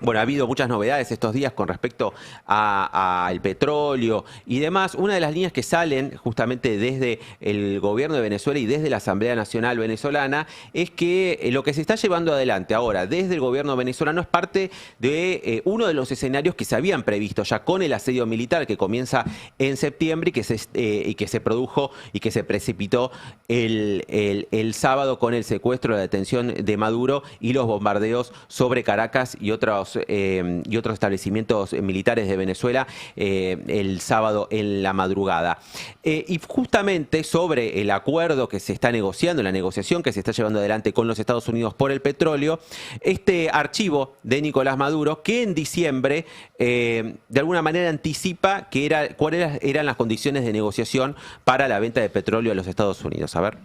Bueno, ha habido muchas novedades estos días con respecto al petróleo y demás. Una de las líneas que salen justamente desde el gobierno de Venezuela y desde la Asamblea Nacional Venezolana es que lo que se está llevando adelante ahora desde el gobierno venezolano es parte de uno de los escenarios que se habían previsto ya con el asedio militar que comienza en septiembre y que se produjo y que se precipitó el sábado con el secuestro, la detención de Maduro y los bombardeos sobre Caracas y otros otros establecimientos militares de Venezuela el sábado en la madrugada. Y justamente sobre el acuerdo que se está negociando, la negociación que se está llevando adelante con los Estados Unidos por el petróleo, este archivo de Nicolás Maduro, que en diciembre de alguna manera anticipa cuáles eran las condiciones de negociación para la venta de petróleo a los Estados Unidos. A ver.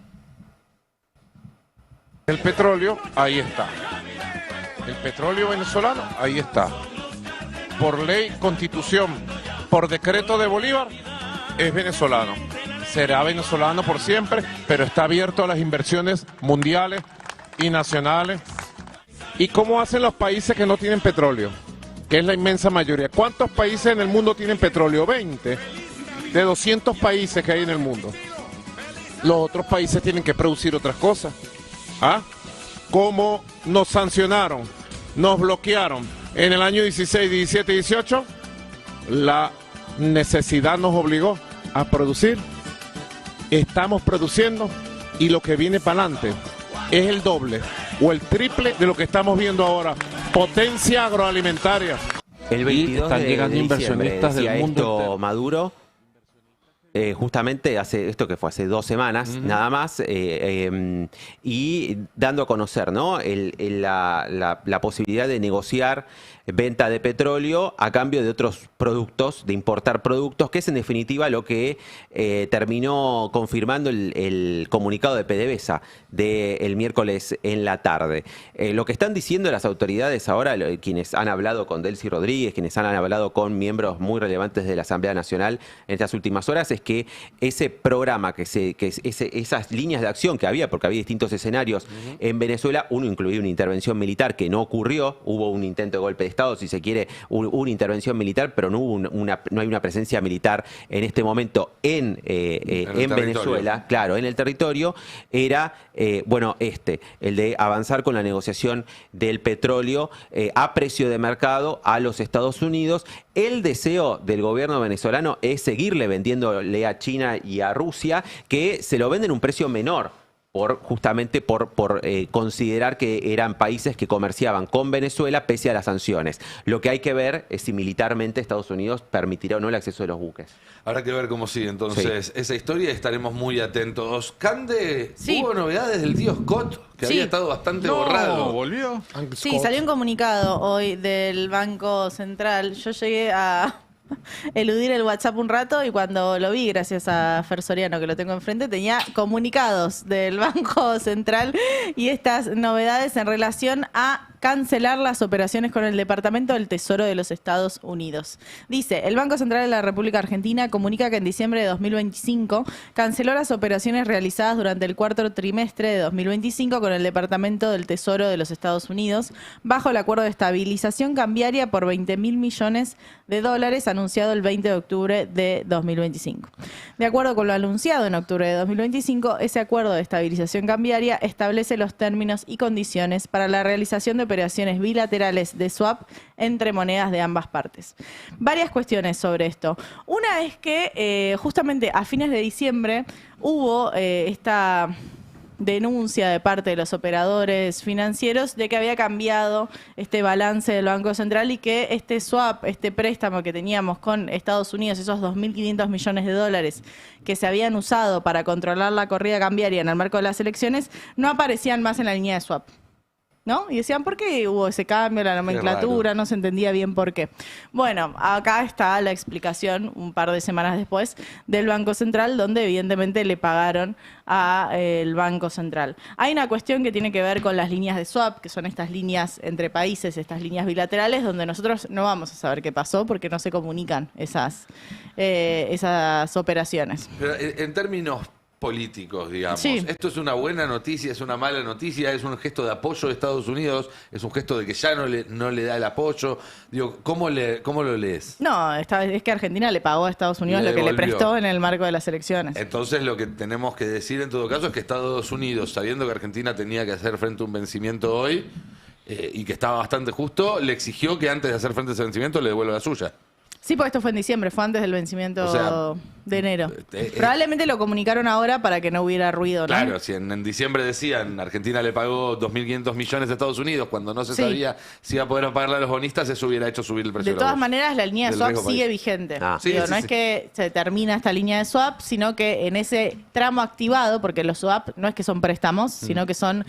El petróleo, ahí está. El petróleo venezolano, ahí está. Por ley, constitución, por decreto de Bolívar, es venezolano. Será venezolano por siempre, pero está abierto a las inversiones mundiales y nacionales. ¿Y cómo hacen los países que no tienen petróleo? Que es la inmensa mayoría. ¿Cuántos países en el mundo tienen petróleo? 20 de 200 países que hay en el mundo. Los otros países tienen que producir otras cosas. ¿Ah? ¿Cómo nos sancionaron, nos bloquearon en el año 16, 17, 18? La necesidad nos obligó a producir. Estamos produciendo y lo que viene para adelante es el doble o el triple de lo que estamos viendo ahora. Potencia agroalimentaria. El 22 están llegando de inversionistas diciembre, del mundo entero. Maduro, justamente hace 2 semanas, nada más, y dando a conocer, ¿no? La posibilidad de negociar venta de petróleo a cambio de otros productos, de importar productos, que es en definitiva lo que terminó confirmando el comunicado de PDVSA del miércoles en la tarde. Lo que están diciendo las autoridades ahora, quienes han hablado con Delcy Rodríguez, quienes han hablado con miembros muy relevantes de la Asamblea Nacional en estas últimas horas, es que ese programa, esas líneas de acción que había, porque había distintos escenarios en Venezuela, uno incluía una intervención militar que no ocurrió, hubo un intento de golpe de Estado, si se quiere, una intervención militar, pero no hay una presencia militar en este momento en Venezuela, claro, en el territorio, era, el de avanzar con la negociación del petróleo a precio de mercado a los Estados Unidos. El deseo del gobierno venezolano es seguirle vendiéndole a China y a Rusia, que se lo venden a un precio menor, justamente por considerar que eran países que comerciaban con Venezuela pese a las sanciones. Lo que hay que ver es si militarmente Estados Unidos permitirá o no el acceso de los buques. Habrá que ver cómo sigue entonces esa historia y estaremos muy atentos. Cande, ¿hubo novedades del tío Scott? Que había estado bastante borrado. ¿Volvió? Sí, salió un comunicado hoy del Banco Central. Yo llegué a eludir el WhatsApp un rato y cuando lo vi, gracias a Fer Soriano que lo tengo enfrente, tenía comunicados del Banco Central y estas novedades en relación a cancelar las operaciones con el Departamento del Tesoro de los Estados Unidos. Dice, el Banco Central de la República Argentina comunica que en diciembre de 2025 canceló las operaciones realizadas durante el cuarto trimestre de 2025 con el Departamento del Tesoro de los Estados Unidos bajo el acuerdo de estabilización cambiaria por $20.000 millones anunciado el 20 de octubre de 2025. De acuerdo con lo anunciado en octubre de 2025, ese acuerdo de estabilización cambiaria establece los términos y condiciones para la realización de operaciones bilaterales de swap entre monedas de ambas partes. Varias cuestiones sobre esto. Una es que justamente a fines de diciembre hubo esta denuncia de parte de los operadores financieros de que había cambiado este balance del Banco Central y que este swap, este préstamo que teníamos con Estados Unidos, esos $2.500 millones que se habían usado para controlar la corrida cambiaria en el marco de las elecciones, no aparecían más en la línea de swap, ¿no? Y decían, ¿por qué hubo ese cambio, la nomenclatura? No se entendía bien por qué. Bueno, acá está la explicación, un par de semanas después, del Banco Central, donde evidentemente le pagaron al Banco Central. Hay una cuestión que tiene que ver con las líneas de swap, que son estas líneas entre países, estas líneas bilaterales, donde nosotros no vamos a saber qué pasó porque no se comunican esas operaciones. Pero en términos políticos, digamos. Sí. ¿Esto es una buena noticia, es una mala noticia, es un gesto de apoyo de Estados Unidos, es un gesto de que ya no le da el apoyo? Digo, ¿cómo lo lees? No, es que Argentina le pagó a Estados Unidos lo que le prestó en el marco de las elecciones. Entonces lo que tenemos que decir en todo caso es que Estados Unidos, sabiendo que Argentina tenía que hacer frente a un vencimiento hoy y que estaba bastante justo, le exigió que antes de hacer frente a ese vencimiento le devuelva la suya. Sí, porque esto fue en diciembre, fue antes del vencimiento O sea, de enero. Probablemente lo comunicaron ahora para que no hubiera ruido, ¿no? Claro, si en diciembre decían Argentina le pagó 2.500 millones a Estados Unidos cuando no se Sí. sabía si iba a poder pagarle a los bonistas, eso hubiera hecho subir el precio De la todas bolsa. maneras, la línea de Del swap riesgo sigue país. vigente. Sí, Digo, sí, no sí. es que se termina esta línea de swap, sino que en ese tramo activado, porque los swap no es que son préstamos, sino que son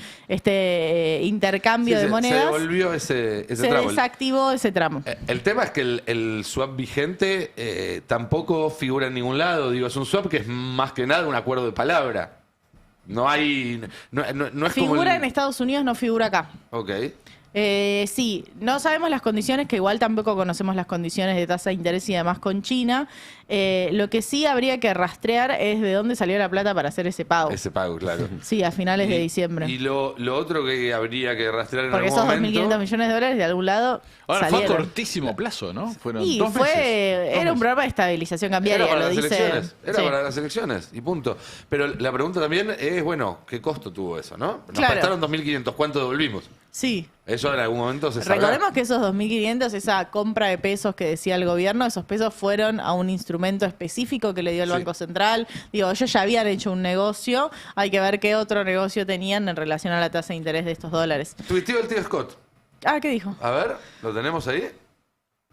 intercambio Sí, de se monedas. devolvió ese Se tramo. desactivó ese tramo. El tema es que el swap vigente tampoco figura en ningún lado. Digo, es un swap que es más que nada un acuerdo de palabra. No hay. No es como. Figura en Estados Unidos, no figura acá. Ok. Sí, no sabemos las condiciones, que igual tampoco conocemos las condiciones de tasa de interés y demás con China. Lo que sí habría que rastrear es de dónde salió la plata para hacer ese pago. Ese pago, claro. Sí, a finales de diciembre. Y lo otro que habría que rastrear en Porque algún esos momento. 2.500 millones de dólares de algún lado Ahora fue a salieron. cortísimo plazo, ¿no? Fueron Y 2 meses. era un programa de estabilización cambiaria, Era para lo las dice. elecciones. Era Sí. para las elecciones y punto. Pero la pregunta también es, bueno, ¿qué costo tuvo eso, no? Nos Claro. prestaron 2.500, ¿cuánto devolvimos? Sí. Eso en algún momento se sabrá. Recordemos que esos 2.500, esa compra de pesos que decía el gobierno, esos pesos fueron a un instrumento específico que le dio el Sí. Banco Central. Digo, ellos ya habían hecho un negocio, hay que ver qué otro negocio tenían en relación a la tasa de interés de estos dólares. Tuiteó el tío Scott. Ah, ¿qué dijo? A ver, ¿lo tenemos ahí?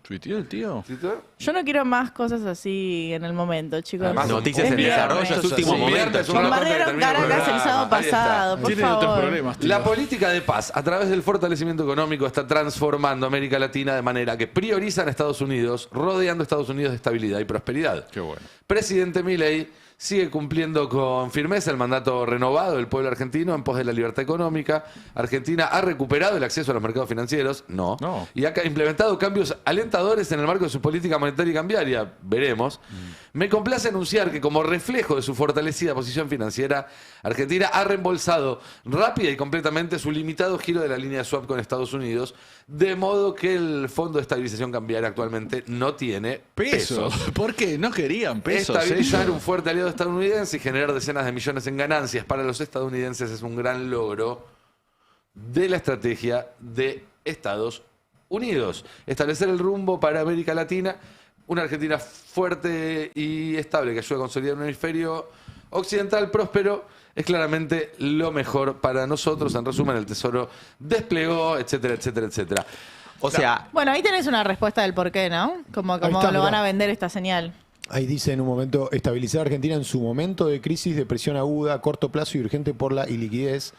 ¿Tuiteó el tío? ¿Tuiteó? Yo no quiero más cosas así en el momento, chicos. Además, Noticias Es en viernes. desarrollo, es último Sí, momento. viernes, un chicos. rato antes que Bombardearon termine el Caracas el programa. sábado Ahí está. pasado, por Tienen otros favor. problemas, tío. La política de paz, a través del fortalecimiento económico, está transformando América Latina de manera que priorizan a Estados Unidos, rodeando a Estados Unidos de estabilidad y prosperidad. Qué bueno. Presidente Milei sigue cumpliendo con firmeza el mandato renovado del pueblo argentino en pos de la libertad económica. Argentina ha recuperado el acceso a los mercados financieros, no. Y ha implementado cambios alentadores en el marco de su política monetaria y cambiaria, veremos. Me complace anunciar que como reflejo de su fortalecida posición financiera, Argentina ha reembolsado rápida y completamente su limitado giro de la línea de swap con Estados Unidos, de modo que el Fondo de Estabilización Cambiaria actualmente no tiene Pesos. ¿Por qué? No querían pesos. Estabilizar ellos. un fuerte aliado estadounidense y generar decenas de millones en ganancias para los estadounidenses es un gran logro de la estrategia de Estados Unidos. Establecer el rumbo para América Latina, una Argentina fuerte y estable que ayuda a consolidar un hemisferio occidental próspero, es claramente lo mejor para nosotros. En resumen, el Tesoro desplegó, etcétera, etcétera, etcétera. O sea, Bueno, ahí tenés una respuesta del por qué, ¿no? Como Ahí está, lo van mirá. a vender esta señal. Ahí dice en un momento, estabilizar a Argentina en su momento de crisis, depresión aguda, a corto plazo y urgente por la iliquidez.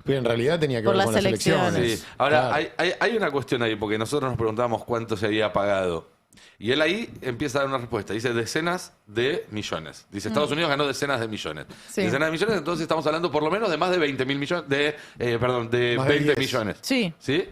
Pero en realidad tenía que Por ver las con las elecciones. elecciones. Sí. Ahora, Claro. hay una cuestión ahí, porque nosotros nos preguntábamos cuánto se había pagado. Y él ahí empieza a dar una respuesta. Dice decenas de millones. Dice Estados Unidos ganó decenas de millones. Sí. Decenas de millones, entonces estamos hablando por lo menos de más de 20.000 millones. De Más de 20 10. millones. Sí, ¿Sí?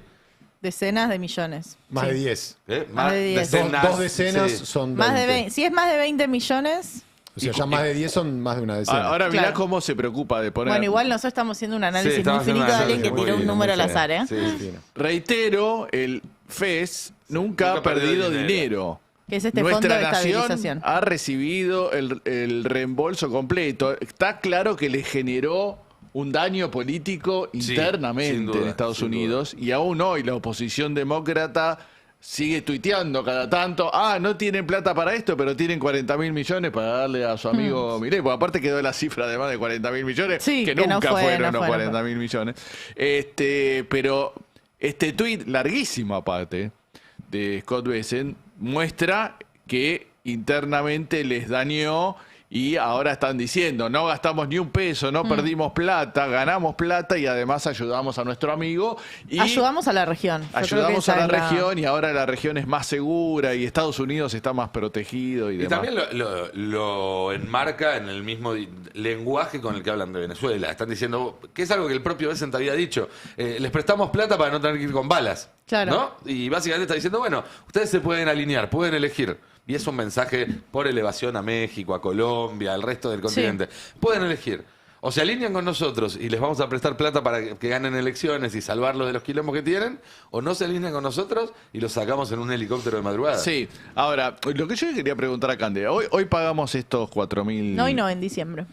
decenas de millones. Más Sí. de 10. Más de 10. Dos decenas sí. son Más 20. de 20. Si es más de 20 millones, O sea, ya más de 10 son más de una decena. Ahora mirá Claro. cómo se preocupa de poner. bueno, igual nosotros estamos haciendo un análisis muy estamos haciendo finito de un alguien que análisis tiró muy- un número al muy azar, ¿eh? feo. Sí, sí. Reitero, el FES nunca ha perdido dinero. Que es este Nuestra fondo de nación estabilización. ha recibido el reembolso completo. Está claro que le generó un daño político Sí, internamente sin duda, en Estados sin Unidos y aún hoy la oposición demócrata sigue tuiteando cada tanto, no tienen plata para esto, pero tienen 40.000 millones para darle a su amigo Milei, porque aparte quedó la cifra de más de 40.000 millones, Sí, que que no nunca fue, fueron no los fue, no 40.000 millones. Pero este tuit larguísimo aparte de Scott Bessent muestra que internamente les dañó y ahora están diciendo, no gastamos ni un peso, no perdimos plata, ganamos plata y además ayudamos a nuestro amigo. Y Ayudamos a la región. Yo creo que ayudamos esa a la es región y ahora la región es más segura y Estados Unidos está más protegido y Y demás. también lo enmarca en el mismo lenguaje con el que hablan de Venezuela. Están diciendo, que es algo que el propio Bessent había dicho, les prestamos plata para no tener que ir con balas. Claro. ¿No? Y básicamente está diciendo, bueno, ustedes se pueden alinear, pueden elegir. Y es un mensaje por elevación a México, a Colombia, al resto del continente. Pueden elegir. O se alinean con nosotros y les vamos a prestar plata para que ganen elecciones y salvarlos de los quilombos que tienen, o no se alinean con nosotros y los sacamos en un helicóptero de madrugada. Sí, ahora, lo que yo quería preguntar a Candela, hoy pagamos estos 4.000... No, y no, en diciembre.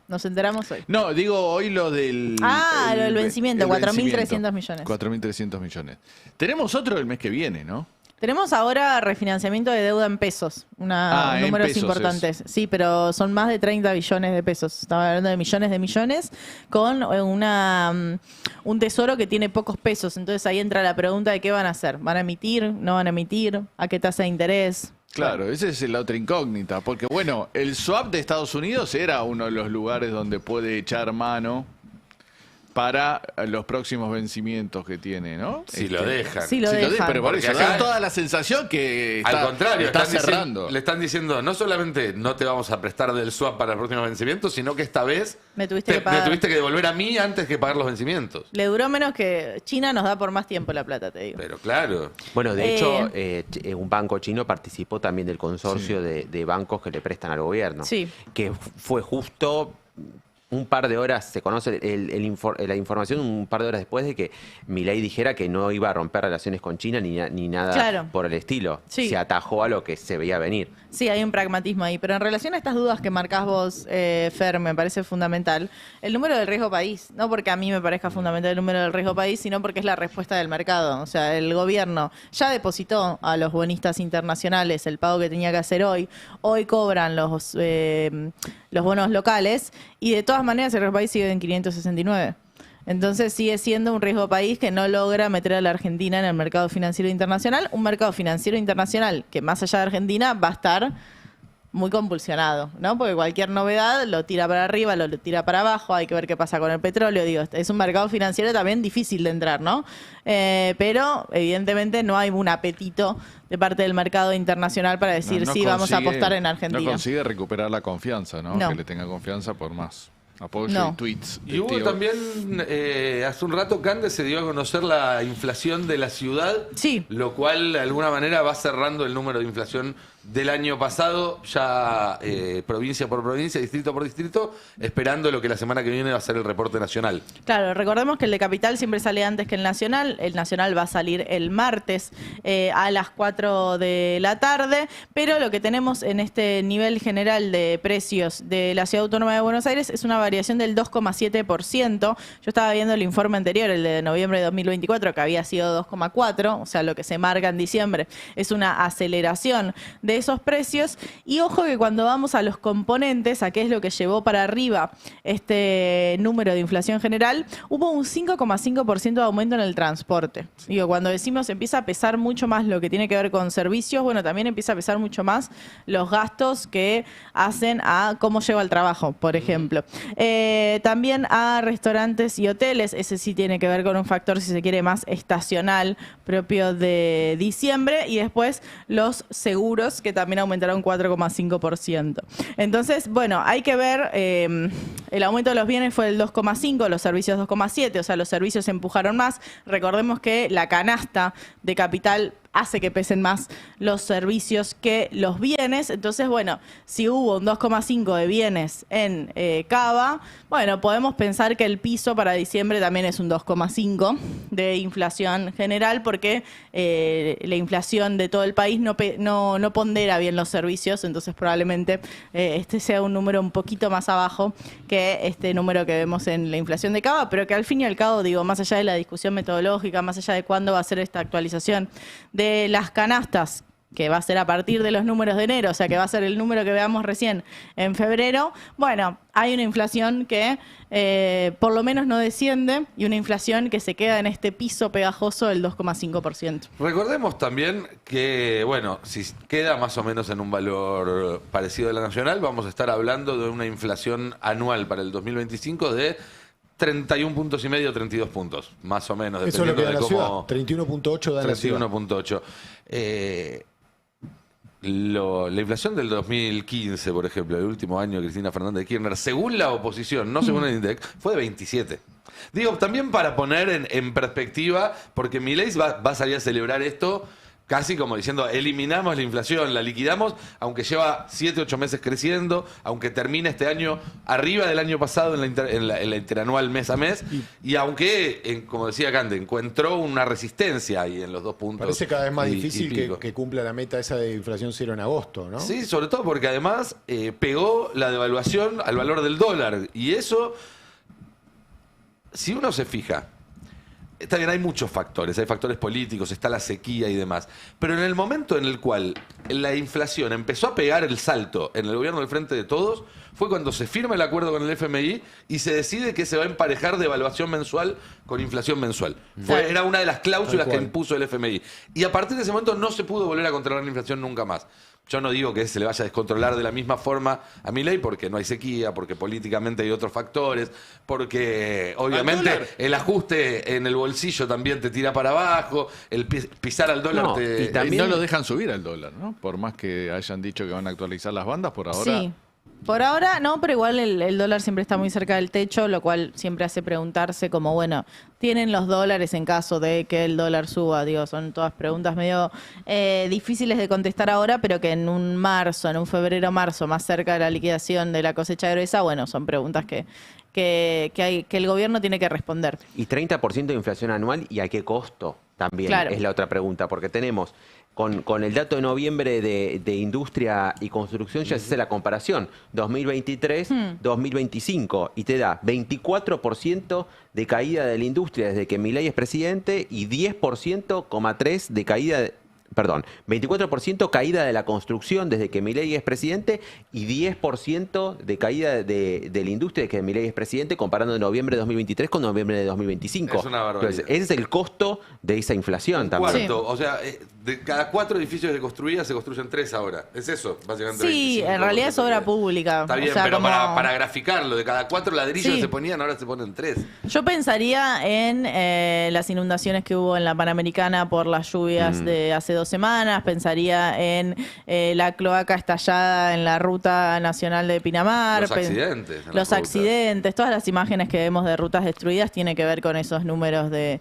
Nos enteramos hoy. No, digo hoy lo del... Lo del vencimiento, el 4.300 millones. 4.300 millones. Tenemos otro el mes que viene, ¿no? Tenemos ahora refinanciamiento de deuda en pesos, en números pesos importantes. Sí, pero son más de 30 billones de pesos. Estamos hablando de millones con un tesoro que tiene pocos pesos. Entonces ahí entra la pregunta de qué van a hacer. ¿Van a emitir? ¿No van a emitir? ¿A qué tasa de interés? Claro, esa es la otra incógnita, porque bueno, el swap de Estados Unidos era uno de los lugares donde puede echar mano para los próximos vencimientos que tiene, ¿no? Si lo dejan. Sí lo dejan. Pero por eso Porque acá- da toda la sensación que está, Al contrario, está están cerrando. le están diciendo, no solamente no te vamos a prestar del swap para el próximo vencimiento, sino que esta vez Me tuviste que me pagar. tuviste que devolver a mí antes que pagar los vencimientos. Le duró menos que China nos da por más tiempo la plata, te digo. Pero claro. Bueno, de hecho, un banco chino participó también del consorcio de bancos que le prestan al gobierno. Sí. Que fue justo un par de horas, se conoce la información un par de horas después de que Milei dijera que no iba a romper relaciones con China ni nada Claro. por el estilo. Sí. Se atajó a lo que se veía venir. Sí, hay un pragmatismo ahí. Pero en relación a estas dudas que marcás vos, Fer, me parece fundamental el número del riesgo país. No porque a mí me parezca fundamental el número del riesgo país, sino porque es la respuesta del mercado. O sea, el gobierno ya depositó a los bonistas internacionales el pago que tenía que hacer hoy. Hoy cobran los bonos locales y de todas maneras el riesgo país sigue en 569. Entonces sigue siendo un riesgo país que no logra meter a la Argentina en el mercado financiero internacional. Un mercado financiero internacional que más allá de Argentina va a estar muy convulsionado, ¿no? Porque cualquier novedad lo tira para arriba, lo tira para abajo, hay que ver qué pasa con el petróleo. Digo, es un mercado financiero también difícil de entrar, ¿no? Pero evidentemente no hay un apetito de parte del mercado internacional para decir sí, vamos a apostar en Argentina. No consigue recuperar la confianza, ¿no? No. Que le tenga confianza por más apoyo No. y tweets. Y hubo también, hace un rato, Cande se dio a conocer la inflación de la ciudad, Sí. lo cual de alguna manera va cerrando el número de inflación del año pasado, ya provincia por provincia, distrito por distrito, esperando lo que la semana que viene va a ser el reporte nacional. Claro, recordemos que el de Capital siempre sale antes que el Nacional. El Nacional va a salir el martes a las 4 de la tarde, pero lo que tenemos en este nivel general de precios de la Ciudad Autónoma de Buenos Aires es una variación del 2,7%. Yo estaba viendo el informe anterior, el de noviembre de 2024, que había sido 2,4%, o sea, lo que se marca en diciembre es una aceleración de esos precios. Y ojo que cuando vamos a los componentes, a qué es lo que llevó para arriba este número de inflación general, hubo un 5,5% de aumento en el transporte. Digo, cuando decimos empieza a pesar mucho más lo que tiene que ver con servicios, bueno, también empieza a pesar mucho más los gastos que hacen a cómo lleva el trabajo, por ejemplo. También a restaurantes y hoteles, ese sí tiene que ver con un factor, si se quiere, más estacional, propio de diciembre, y después los seguros, que también aumentaron 4,5%. Entonces, bueno, hay que ver, el aumento de los bienes fue del 2,5%, los servicios 2,7%, o sea, los servicios empujaron más. Recordemos que la canasta de Capital hace que pesen más los servicios que los bienes. Entonces, bueno, si hubo un 2,5 de bienes en Cava, bueno, podemos pensar que el piso para diciembre también es un 2,5 de inflación general, porque la inflación de todo el país no pondera bien los servicios, entonces probablemente este sea un número un poquito más abajo que este número que vemos en la inflación de Cava, pero que al fin y al cabo, digo, más allá de la discusión metodológica, más allá de cuándo va a ser esta actualización de las canastas, que va a ser a partir de los números de enero, o sea que va a ser el número que veamos recién en febrero, bueno, hay una inflación que por lo menos no desciende y una inflación que se queda en este piso pegajoso del 2,5%. Recordemos también que, bueno, si queda más o menos en un valor parecido a la nacional, vamos a estar hablando de una inflación anual para el 2025 de 31,5 puntos, 32 puntos, más o menos. Eso es lo que da la ciudad. cómo... 31,8 da la ciudad. 31,8. La inflación del 2015, por ejemplo, el último año de Cristina Fernández de Kirchner, según la oposición, no según el INDEC, fue de 27. Digo, también para poner en perspectiva, porque Milei va a salir a celebrar esto casi como diciendo, eliminamos la inflación, la liquidamos, aunque lleva 7, 8 meses creciendo, aunque termine este año arriba del año pasado en la interanual mes a mes, y aunque, como decía Cande, encontró una resistencia ahí en los 2 puntos. Parece cada vez más difícil pico. que cumpla la meta esa de inflación cero en agosto, ¿no? Sí, sobre todo porque además pegó la devaluación al valor del dólar, y eso, si uno se fija, está bien, hay muchos factores, hay factores políticos, está la sequía y demás. Pero en el momento en el cual la inflación empezó a pegar el salto en el gobierno del Frente de Todos, fue cuando se firma el acuerdo con el FMI y se decide que se va a emparejar devaluación mensual con inflación mensual. Era una de las cláusulas que impuso el FMI. Y a partir de ese momento no se pudo volver a controlar la inflación nunca más. Yo no digo que se le vaya a descontrolar de la misma forma a Milei porque no hay sequía, porque políticamente hay otros factores, porque obviamente el ajuste en el bolsillo también te tira para abajo, el pisar al dólar y también no lo dejan subir al dólar, ¿no? Por más que hayan dicho que van a actualizar las bandas, por ahora... Sí. Por ahora no, pero igual el dólar siempre está muy cerca del techo, lo cual siempre hace preguntarse como, bueno, ¿tienen los dólares en caso de que el dólar suba? Digo, son todas preguntas medio difíciles de contestar ahora, pero que en un febrero-marzo, más cerca de la liquidación de la cosecha gruesa, bueno, son preguntas que el gobierno tiene que responder. Y 30% de inflación anual, ¿y a qué costo? También es la otra pregunta, porque tenemos... Con el dato de noviembre de industria y construcción ya se hace la comparación, 2023, 2025, y te da 24% de caída de la industria desde que Milei es presidente y 10,3% de caída... Perdón, 24% caída de la construcción desde que Milei es presidente y 10% de caída de la industria desde que Milei es presidente, comparando noviembre de 2023 con noviembre de 2025. Es una barbaridad. Entonces, ese es el costo de esa inflación también. O sea, de cada 4 edificios que construía, se construyen 3 ahora. Es eso, básicamente. Sí, 25, en realidad es obra pública. Está bien, o sea, pero como... para graficarlo, de cada 4 ladrillos que se ponían, ahora se ponen 3. Yo pensaría en las inundaciones que hubo en la Panamericana por las lluvias de hace 2 semanas, pensaría en la cloaca estallada en la ruta nacional de Pinamar. Los accidentes. Los accidentes, todas las imágenes que vemos de rutas destruidas tienen que ver con esos números de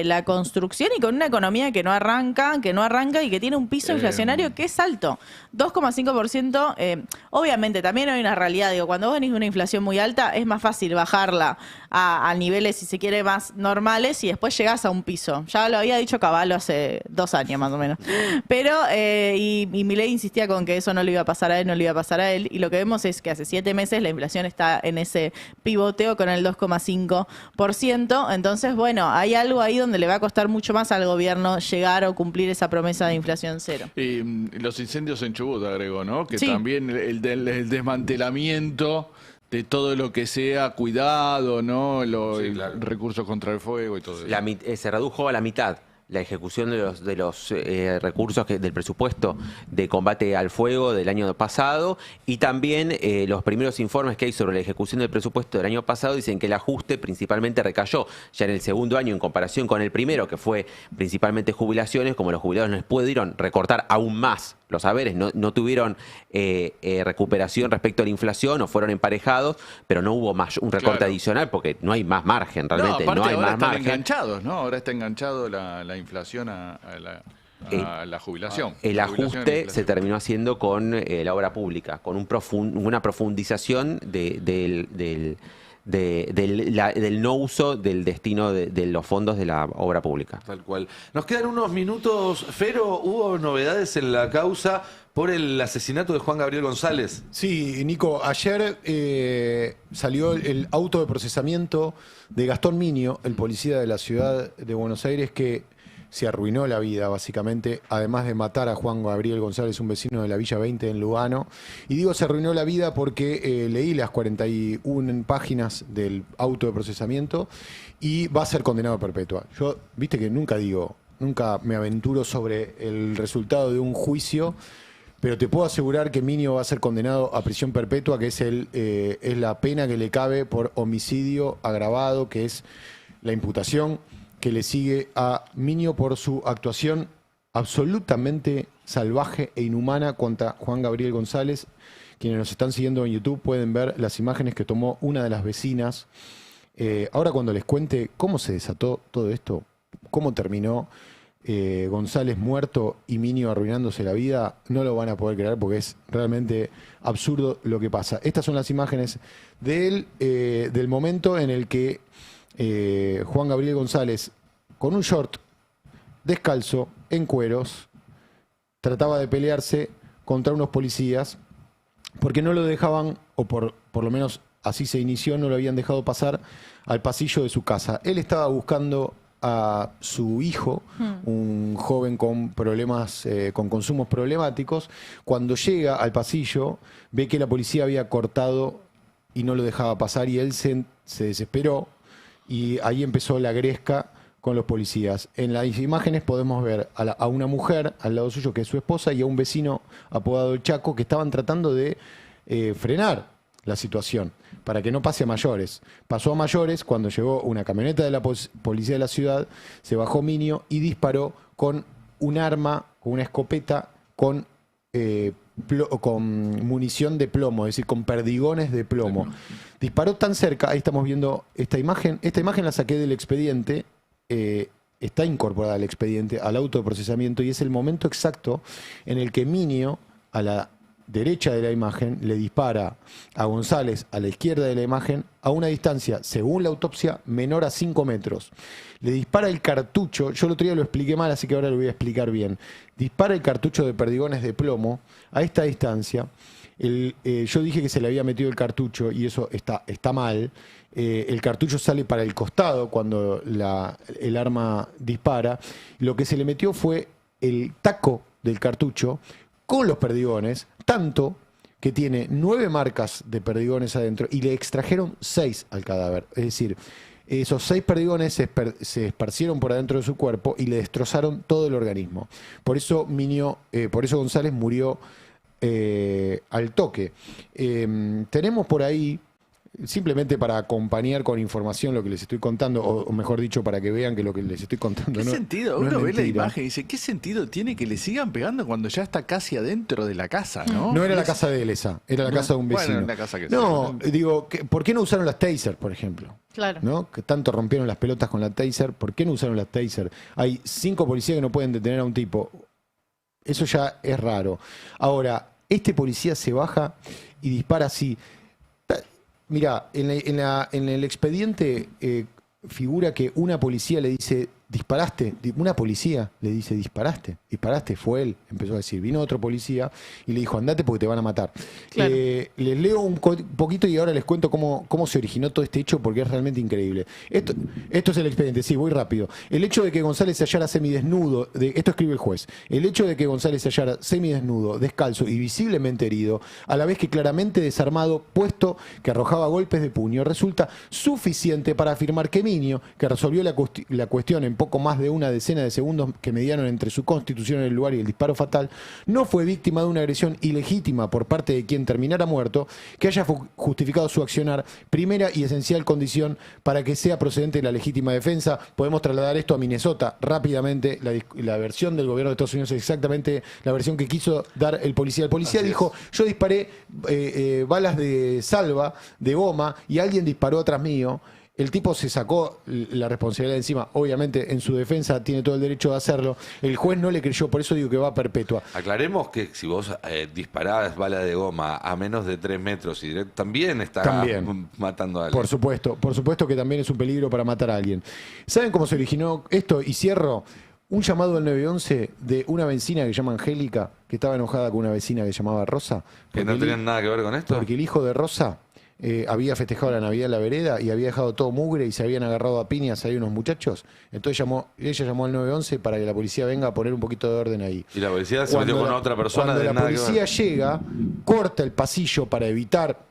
la construcción y con una economía que no arranca y que tiene un piso inflacionario que es alto. 2,5%. Obviamente, también hay una realidad. Digo, cuando vos venís de una inflación muy alta, es más fácil bajarla a niveles, si se quiere, más normales y después llegás a un piso. Ya lo había dicho Cavallo hace 2 años más o menos. Pero, y Milei insistía con que eso no le iba a pasar a él, y lo que vemos es que hace 7 meses la inflación está en ese pivoteo con el 2,5%. Entonces, bueno, hay algo ahí donde le va a costar mucho más al gobierno llegar o cumplir esa promesa de inflación cero. Y los incendios en Chubut, agregó, ¿no? Que también el desmantelamiento de todo lo que sea cuidado, ¿no? Los recursos contra el fuego y todo eso. Se redujo a la mitad la ejecución de los recursos del presupuesto de combate al fuego del año pasado, y también los primeros informes que hay sobre la ejecución del presupuesto del año pasado dicen que el ajuste principalmente recayó ya en el segundo año en comparación con el primero, que fue principalmente jubilaciones. Como los jubilados no les pudieron recortar aún más los haberes, no tuvieron recuperación respecto a la inflación o fueron emparejados, pero no hubo más un recorte adicional porque no hay más margen realmente. No, aparte no hay ahora más están margen. enganchados, ¿no? Ahora está enganchado la inflación a la jubilación. El ajuste se terminó haciendo con la obra pública, con una profundización del no uso del destino de los fondos de la obra pública. Tal cual. Nos quedan unos minutos. Fero, ¿hubo novedades en la causa por el asesinato de Juan Gabriel González? Sí, Nico, ayer salió el auto de procesamiento de Gastón Miño, el policía de la ciudad de Buenos Aires, que se arruinó la vida, básicamente, además de matar a Juan Gabriel González, un vecino de la Villa 20 en Lugano. Y digo se arruinó la vida porque leí las 41 páginas del auto de procesamiento y va a ser condenado a perpetua. Yo, viste que nunca me aventuro sobre el resultado de un juicio, pero te puedo asegurar que Miño va a ser condenado a prisión perpetua, que es la pena que le cabe por homicidio agravado, que es la imputación que le sigue a Miño por su actuación absolutamente salvaje e inhumana contra Juan Gabriel González. Quienes nos están siguiendo en YouTube pueden ver las imágenes que tomó una de las vecinas. Ahora cuando les cuente cómo se desató todo esto, cómo terminó González muerto y Miño arruinándose la vida, no lo van a poder creer porque es realmente absurdo lo que pasa. Estas son las imágenes del momento en el que Juan Gabriel González, con un short, descalzo, en cueros, trataba de pelearse contra unos policías porque no lo dejaban, o por lo menos así se inició, no lo habían dejado pasar al pasillo de su casa. Él estaba buscando a su hijo, un joven con problemas, con consumos problemáticos. Cuando llega al pasillo, ve que la policía había cortado y no lo dejaba pasar, y él se desesperó, y ahí empezó la gresca con los policías. En las imágenes podemos ver a una mujer al lado suyo, que es su esposa, y a un vecino apodado El Chaco, que estaban tratando de frenar la situación para que no pase a mayores. Pasó a mayores cuando llegó una camioneta de la policía de la ciudad, se bajó Minio y disparó con un arma, con una escopeta, con munición de plomo, es decir, con perdigones de plomo. Disparó tan cerca, ahí estamos viendo esta imagen la saqué del expediente, está incorporada al expediente, al auto de procesamiento, y es el momento exacto en el que Minio, a la derecha de la imagen, le dispara a González a la izquierda de la imagen a una distancia, según la autopsia, menor a 5 metros. Le dispara el cartucho, yo el otro día lo expliqué mal, así que ahora lo voy a explicar bien. Dispara el cartucho de perdigones de plomo a esta distancia. Yo dije que se le había metido el cartucho y eso está mal. El cartucho sale para el costado cuando el arma dispara. Lo que se le metió fue el taco del cartucho con los perdigones, tanto que tiene 9 marcas de perdigones adentro, y le extrajeron 6 al cadáver. Es decir, esos 6 perdigones se esparcieron por adentro de su cuerpo y le destrozaron todo el organismo. Por eso González murió al toque. Tenemos por ahí, simplemente para acompañar con información lo que les estoy contando, o mejor dicho, para que vean que lo que les estoy contando ¿Qué no sentido? no es Uno ve la mentira. imagen y dice, ¿qué sentido tiene que le sigan pegando cuando ya está casi adentro de la casa, no? No era la casa de él esa, era la casa de un vecino. Bueno, la casa que no, digo, ¿por qué no usaron las taser, por ejemplo? Claro. ¿No? Que tanto rompieron las pelotas con la taser, ¿por qué no usaron las taser? Hay 5 policías que no pueden detener a un tipo. Eso ya es raro. Ahora, este policía se baja y dispara así. Mirá, en el expediente figura que una policía le dice, disparaste. Una policía le dice, disparaste. Fue él, empezó a decir. Vino otro policía y le dijo, andate porque te van a matar. Claro. Les leo un poquito y ahora les cuento cómo se originó todo este hecho, porque es realmente increíble. Esto es el expediente, sí, voy rápido. El hecho de que González se hallara semidesnudo, esto escribe el juez, el hecho de que González se hallara semidesnudo, descalzo y visiblemente herido, a la vez que claramente desarmado, puesto que arrojaba golpes de puño, resulta suficiente para afirmar que Minio, que resolvió la cuestión en poco más de una decena de segundos que mediaron entre su constitución en el lugar y el disparo fatal, no fue víctima de una agresión ilegítima por parte de quien terminara muerto, que haya justificado su accionar, primera y esencial condición para que sea procedente de la legítima defensa. Podemos trasladar esto a Minnesota rápidamente. La versión del gobierno de Estados Unidos es exactamente la versión que quiso dar el policía. El policía dijo, yo disparé balas de salva, de goma, y alguien disparó atrás mío. El tipo se sacó la responsabilidad de encima. Obviamente, en su defensa tiene todo el derecho de hacerlo. El juez no le creyó, por eso digo que va a perpetua. Aclaremos que si vos disparás bala de goma a menos de 3 metros y también estás matando a alguien. Por supuesto que también es un peligro para matar a alguien. ¿Saben cómo se originó esto? Y cierro. Un llamado al 911 de una vecina que se llama Angélica, que estaba enojada con una vecina que se llamaba Rosa. ¿Que no tenían nada que ver con esto? Porque el hijo de Rosa había festejado la Navidad en la vereda y había dejado todo mugre y se habían agarrado a piñas ahí unos muchachos. Entonces ella llamó al 911 para que la policía venga a poner un poquito de orden ahí. Y la policía se metió con otra persona. Cuando de la nada que policía ver. llega, corta el pasillo para evitar,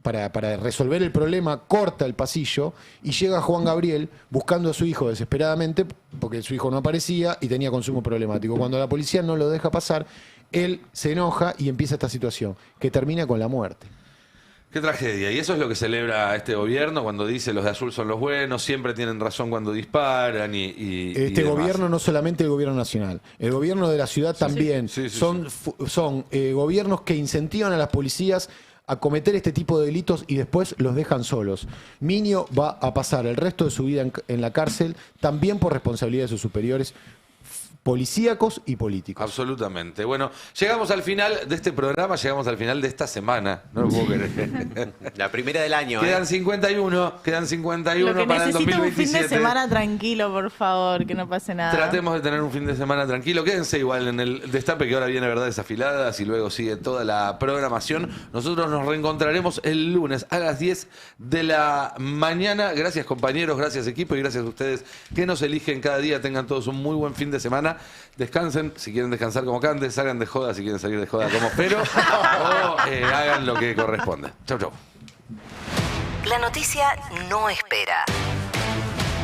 para resolver el problema, corta el pasillo y llega Juan Gabriel buscando a su hijo desesperadamente porque su hijo no aparecía y tenía consumo problemático. Cuando la policía no lo deja pasar, él se enoja y empieza esta situación que termina con la muerte. Qué tragedia. Y eso es lo que celebra este gobierno cuando dice los de azul son los buenos, siempre tienen razón cuando disparan Este gobierno, no solamente el gobierno nacional, el gobierno de la ciudad también. Son gobiernos que incentivan a las policías a cometer este tipo de delitos y después los dejan solos. Minio va a pasar el resto de su vida en la cárcel, también por responsabilidad de sus superiores. policíacos y políticos. Absolutamente. Bueno, llegamos al final de este programa, llegamos al final de esta semana. No lo puedo creer. La primera del año. Quedan 51 Lo que para el necesito un fin 2027. de semana tranquilo, por favor, que no pase nada. Tratemos de tener un fin de semana tranquilo. Quédense igual en el Destape, que ahora viene Verdades Afiladas y luego sigue toda la programación. Nosotros nos reencontraremos el lunes a las 10 de la mañana. Gracias, compañeros, gracias, equipo, y gracias a ustedes que nos eligen cada día. Tengan todos un muy buen fin de semana. Descansen, si quieren descansar como Candes, salgan de joda, si quieren salir de joda como Pero, o hagan lo que corresponde. Chau, chau. La noticia no espera.